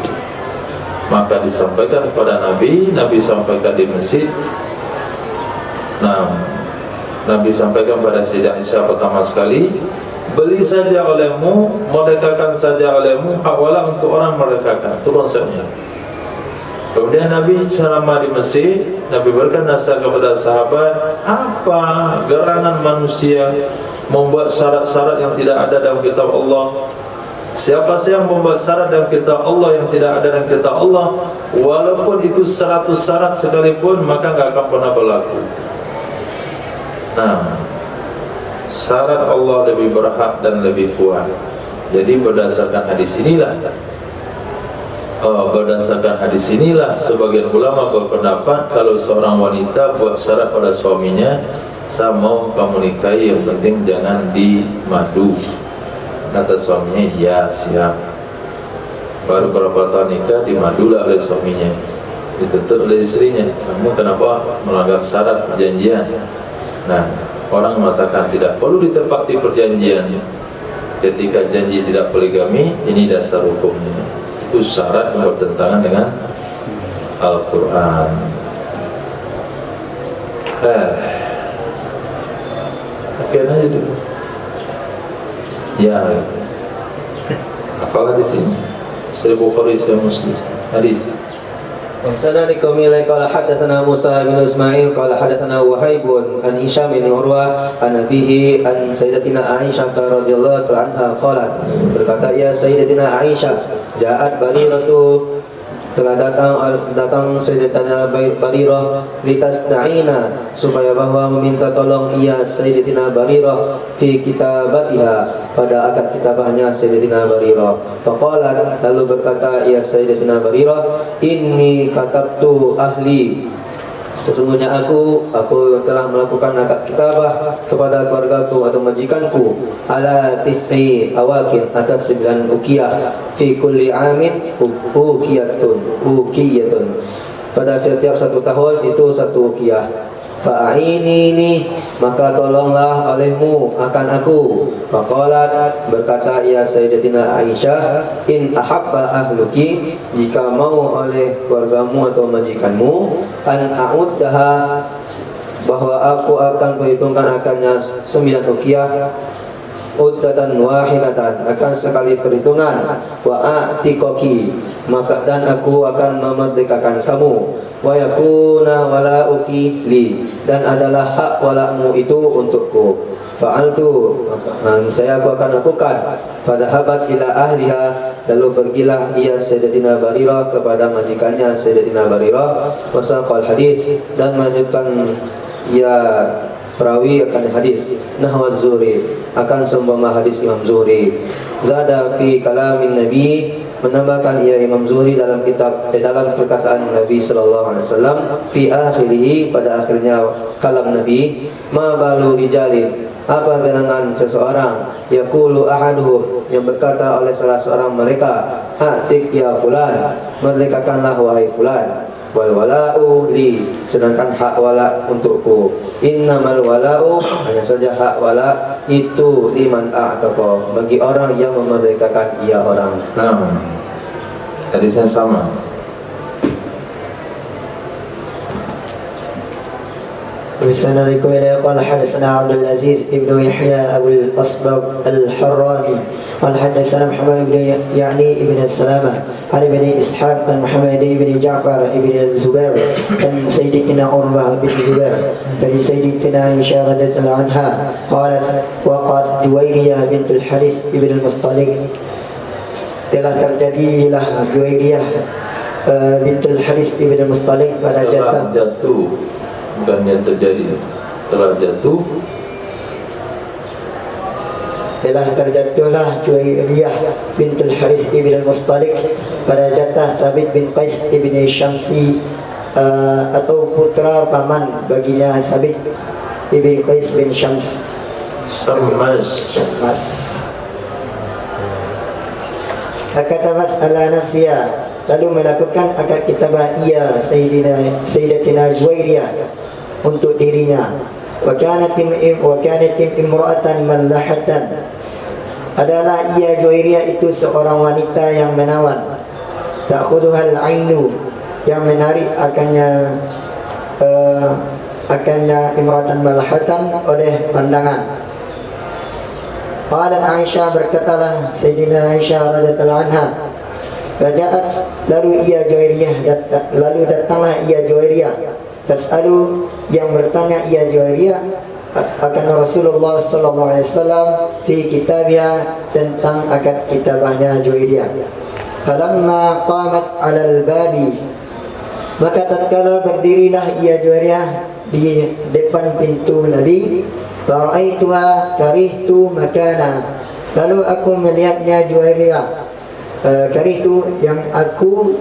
Maka disampaikan kepada Nabi, Nabi sampaikan di masjid. Nah, Nabi sampaikan pada Sayyidah Aisyah pertama sekali, beli saja olehmu, merdekakan saja olehmu, hak wala untuk orang merdekakan. Itu konsepnya. Kemudian Nabi selama di Mesir, Nabi berikan nasihat kepada sahabat, apa gerangan manusia membuat syarat-syarat yang tidak ada dalam kitab Allah? Siapa yang membuat syarat dalam kitab Allah yang tidak ada dalam kitab Allah, walaupun itu 100 syarat sekalipun, maka enggak akan pernah berlaku. Nah, syarat Allah lebih berhak dan lebih kuat. Jadi berdasarkan hadis inilah sebagian ulama berpendapat kalau seorang wanita buat syarat pada suaminya, saya mau kamu nikahi, yang penting jangan dimadu. Kata suaminya, iya siap. Baru berapa tahun nikah, dimadulah oleh suaminya, dituntut oleh istrinya, kamu kenapa melanggar syarat perjanjian? Nah, orang mengatakan tidak perlu ditepati perjanjian. Ketika janji tidak poligami, ini dasar hukumnya. Itu syarat yang bertentangan dengan Al-Quran. Oke aja dulu. Ya, apalah di sini? Sahih Bukhari, Sahih Muslim, hadis. وسننكم إليه قال حدثنا موسى بن إسماعيل قال حدثنا وهيب عن هشام بن عروة عن أبيه عن سيدتنا عائشة رضي الله عنها قالت, berkata ya Sayyidatina Aisyah, ja'at Bariratu, telah datang Sayyidatina Barirah litasna'ina, supaya bahwa meminta tolong ia Sayyidatina Barirah fi kitabatiha, pada akad kitabahnya Sayyidatina Barirah. Faqalat, lalu berkata ia Sayyidatina Barirah, inni katabtu ahli, sesungguhnya aku telah melakukan akad kitabah kepada keluargaku atau majikanku, ala tis'i awakin, atas 9 ukiyah, fi kulli amin ukiyatun, pada setiap 1 tahun itu 1 ukiyah. Fa'inini, maka tolonglah olehmu akan aku. Faqalat, berkata ia Sayyidatina Aisyah, in ahabba ahluki, jika mau oleh keluargamu atau majikanmu, an a'uddaha, bahwa aku akan perhitungkan akannya 9 ukiyah, uddatan wahidatan, akan sekali perhitungan, wa a'tiqaki, maka dan aku akan memerdekakan kamu, wa yakuna wala'uki li, dan adalah hak wala'mu itu untukku. Fa'altu, aku akan lakukan. Fadhahabat ila ahliha, lalu pergilah ia Sayyidatina Barirah kepada majikannya Sayyidatina Barirah, wasaqal hadis, dan melanjutkan ia perawi akan hadis nahwa Zuhri, akan seumpama hadis Imam Zuhri. Zada fi kalamin Nabi, menambahkan ia Imam Zuhri dalam dalam perkataan Nabi sallallahu alaihi wasallam, fi akhirih, pada akhirnya kalam Nabi, ma balu rijalin, apa genangan seseorang, yaqulu ahaduhum, yang berkata oleh salah seorang mereka, atik ya fulan, merdekakanlah wahai fulan, wal wala'u li, sedangkan hak wala untukku. Innamal wala'u, hanya saja hak wala itu liman a'taqa, bagi orang yang memerdekakan ia orang. Nah, hadisnya sama. Bismillahirrahmanirrahim. Qala hadatsana Abdul Aziz ibnu Yahya Abu al-Asbaq al-Harrani قال حدثنا محمد بن يعني ابن السلامة عن ابن إسحاق عن محمد بن جعفر بن الزبير عن سيدنا عروة بن الزبير عن سيدنا عائشة رضي الله عنها قالت وقعت جويرية بنت الحارث بن المصطلق telah terjadilah Juwairiyah bintul Haris ibn Mustalik pada telah jatuh, bukannya terjadi, telah jatuh. Telah terjatuhlah Juwairiyah bintul Haris ibn Mustalik pada jatah Thabit bin Qais ibn Syamsi atau putra paman baginya Thabit ibn Qais bin Syams. Syammas. Kata mas'alah nasiya, lalu melakukan akad kitabah ia Sayyidatina Juwairiyah untuk dirinya. Wa kanat imra'atan mallahatan, adalah ia Juwairiyah itu seorang wanita yang menawan. Ta'khudhuhal ainu, yang menarik akannya imra'atan mallahatan oleh pandangan. Qalat Aisyah, berkatalah Sayyidina Aisyah radhiyallahu anha, Raja'at, lalu datanglah ia Juwairiyah, tas'alu, yang bertanya ia Juwairiyah akan Rasulullah sallallahu alaihi wasallam fi kitabiha, tentang akad kitabahnya Juwairiyah. Falamma qamat 'alal babi, maka tatkala berdirilah ia Juwairiyah di depan pintu Nabi, Fara'aituha karihtu makana, lalu aku melihatnya Juwairiyah. Karihtu, yang aku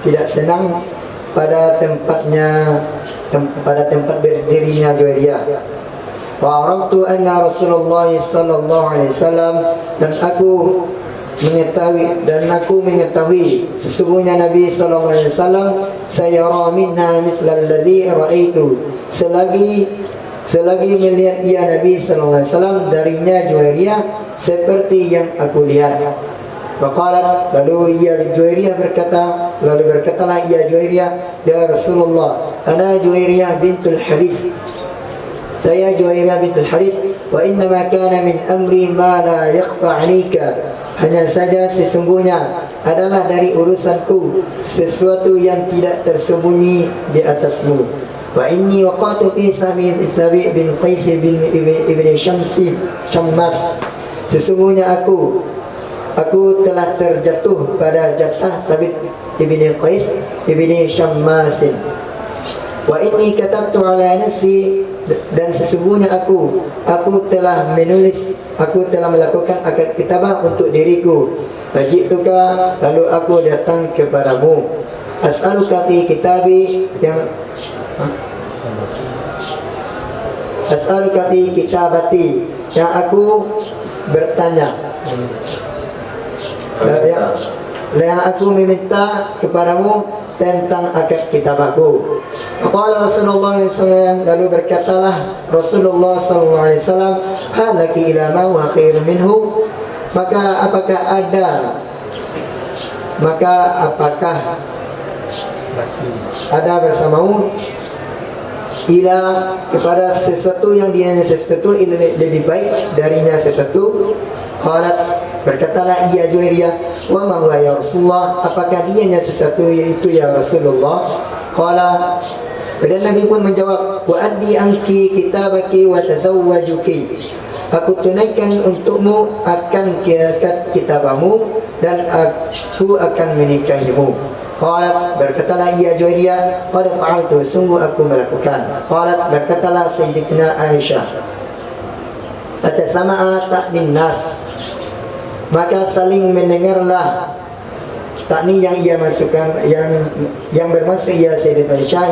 tidak senang pada tempat berdirinya Juwairiyah. Wa'araftu anna Rasulullah sallallahu alaihi wasallam, dan aku mengetahui sesungguhnya Nabi sallallahu alaihi wasallam sayara minha mithla alladhi ra'aitu, selagi melihat ia Nabi sallallahu alaihi wasallam darinya Juwairiyah seperti yang aku lihat. Faqalat, lalu berkatalah ia Juwairiyah, ya Rasulullah, ana Juwairiyah bintul Haris, saya Juwairiyah bintul Haris, wa innama kana min amri ma la yakhfa 'alaika, hanya saja sesungguhnya adalah dari urusanku sesuatu yang tidak tersembunyi di atasmu. Wa inni waqatu fi Sabi bin Qais ibn Syammas, sesungguhnya aku telah terjatuh pada jatah Thabit ibn Qais ibn Syammas. Wa inni katabtu ala nafsi, dan sesungguhnya aku telah melakukan akad kitabah untuk diriku. Fajituka, lalu aku datang kepadamu. As'aluka fi kitabi, As'aluka fi kitabati, yang aku bertanya, yang aku meminta kepadamu tentang akad kitabahku. Qala Rasulullah SAW, lalu berkatalah Rasulullah SAW, halaki ila ma huwa khairun minhu, maka apakah ada bersamamu ila, kepada sesuatu yang dia sesuatu lebih baik darinya sesuatu. Qalat, berkatalah ia Juwairiyah, wa ma huwa ya Rasulullah, apakah dianya sesuatu itu ya Rasulullah? Qala, dan Nabi pun menjawab, wa addi anki kitabaki wa tazawwajuki, aku tunaikan untukmu akan kitabahmu dan aku akan menikahimu. Qalat, berkatalah ia Juwairiyah, qad fa'altu, sungguh aku melakukan. Qalat, berkatalah Sayyidatina Aisyah, fatasama'a ta'nin nas, maka saling mendengarlah. Takni yang ia masukkan, yang bermaksud ia Sayyidatina Aisyah,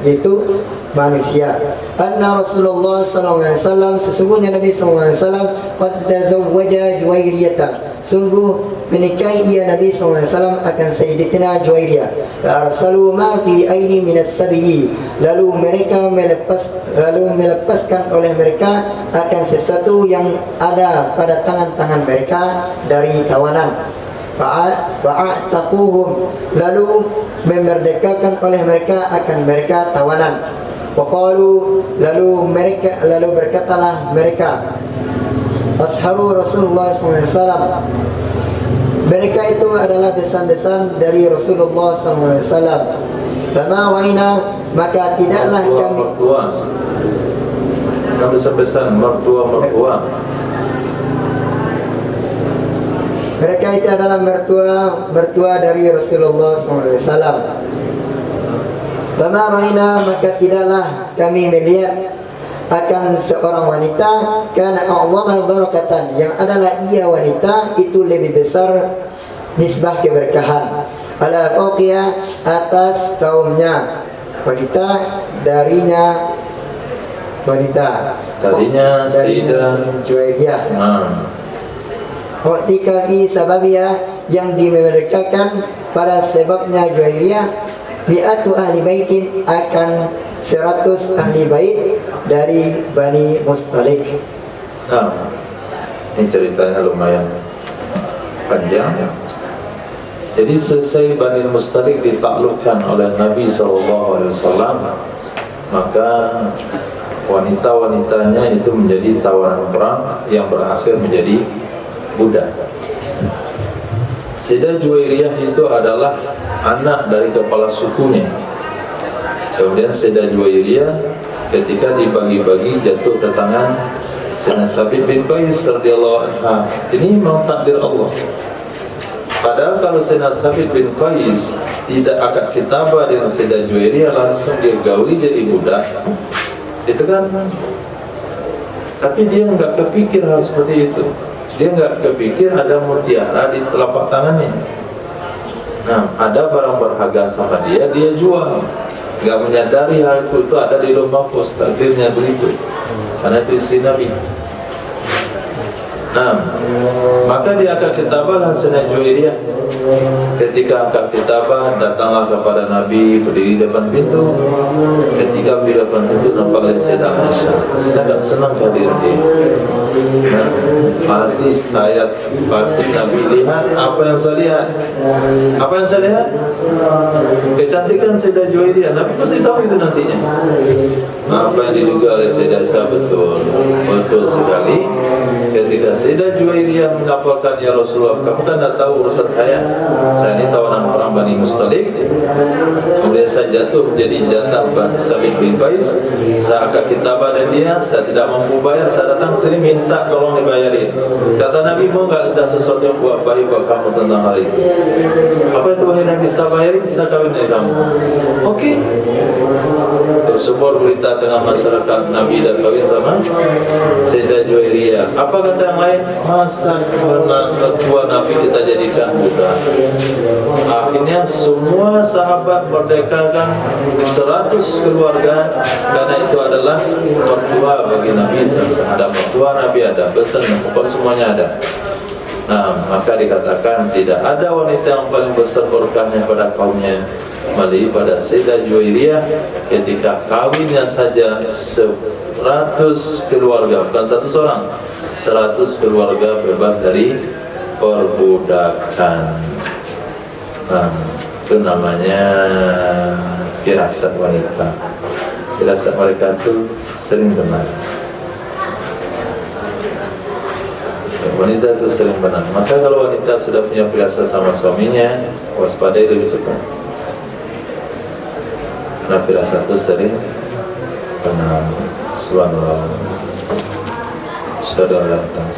yaitu manusia. Anna Rasulullah sallallahu alaihi wasallam, sesungguhnya Nabi sallallahu alaihi wasallam qad tazawwaja Juwairiyata, sungguh menikahi ia Nabi sallallahu alaihi wasallam akan Sayyidatina Juwairiyah. Arsalu ma fi aini min as-sabiyi, lalu melepaskan oleh mereka akan sesuatu yang ada pada tangan-tangan mereka dari tawanan. Fa'ataquhum, lalu memerdekakan oleh mereka akan mereka tawanan. Waqalu, lalu berkatalah mereka, ashabu Rasulullah SAW. Mereka itu adalah besan-besan dari Rasulullah SAW. Fama waina, maka tidaklah kami besan-besan mertua. Mereka itu adalah mertua dari Rasulullah SAW. Fama raina, maka tidaklah kami melihat akan seorang wanita karena Allah barakatan, yang adalah ia wanita itu lebih besar nisbah keberkahan ala fawqiha, atas kaumnya, wanita darinya Sayyidah Juwairiyah. Waktika fi sababiyah, yang dimerdekakan pada sebabnya Juwairiyah, mi'atu ahli baitin, akan 100 ahli bait dari Bani Mustalik. Nah, ini ceritanya lumayan panjang. Jadi selesai Bani Mustalik ditaklukkan oleh Nabi SAW, maka wanita-wanitanya itu menjadi tawanan perang yang berakhir menjadi budak. Sayyidah Juwairiyah itu adalah anak dari kepala sukunya. Kemudian Sayyidah Juwairiyah ketika dibagi-bagi jatuh ke tangan Sayyidina Sabit bin Qais radhiyallahu anha. Ini memang takdir Allah. Padahal kalau Sayyidina Sabit bin Qais tidak akad kitabah dengan Sayyidah Juwairiyah, langsung dia gauli jadi budak, itu kan. Tapi dia enggak kepikir hal seperti itu. Dia enggak kepikir ada mutiara di telapak tangannya. Nah, ada barang berharga sama dia jual. Enggak menyadari hal itu ada di Lauh Mahfuz, takdirnya begitu. Karena itu istri Nabi. Nah, maka di akad kitabah Sayyidah Juwairiyah. Ketika akad kitabah, datanglah kepada Nabi, berdiri depan pintu. Ketika berdiri depan pintu, nampak oleh Sayyidah Aisyah. Sangat senang kehadiran dia. Nah, pasti Nabi lihat apa yang saya lihat. Apa yang saya lihat? Kecantikan Sayyidah Juwairiyah. Nabi pasti tahu itu nantinya. Apa yang diduga oleh Sayyidah Aisyah betul sekali. Ketika Sayyidah Juwairiyah melaporkan, ya Rasulullah, kamu kan tidak tahu urusan saya ini tawanan orang Bani Mustalik. Kemudian saya jatuh menjadi jatah Sabit bin Qais. Saya akad kitabah dan dia, saya tidak mampu bayar, saya datang sini minta tolong dibayarin. Kata Nabi, mau nggak ada sesuatu yang buat baik buat kamu tentang hari itu? Apa itu wahai Nabi, saya bayarin, saya kawin dengan kamu. Oke. Sebuah berita tengah masyarakat, Nabi dan kawin sama Sayyidah Juwairiyah. Apa kata yang lain? Masa ketua Nabi kita jadikan budak? Akhirnya semua sahabat merdekakan 100 keluarga, karena itu adalah mertua bagi Nabi. Ada mertua Nabi, ada besan, pokok semuanya ada. Nah, maka dikatakan tidak ada wanita yang paling besar berkahnya pada kaumnya melebihi pada Sayyidah Juwairiyah. Ketika kawinnya saja 100 keluarga, bukan 100 orang, 100 keluarga bebas dari perbudakan. Nah, itu namanya firasat wanita. Firasat mereka itu sering benar. Wanita itu sering benar. Maka kalau wanita sudah punya firasat sama suaminya, waspadai lebih cepat. Karena firasat itu sering benar. Subhanallah. Asyhadu an la ilaha illallah.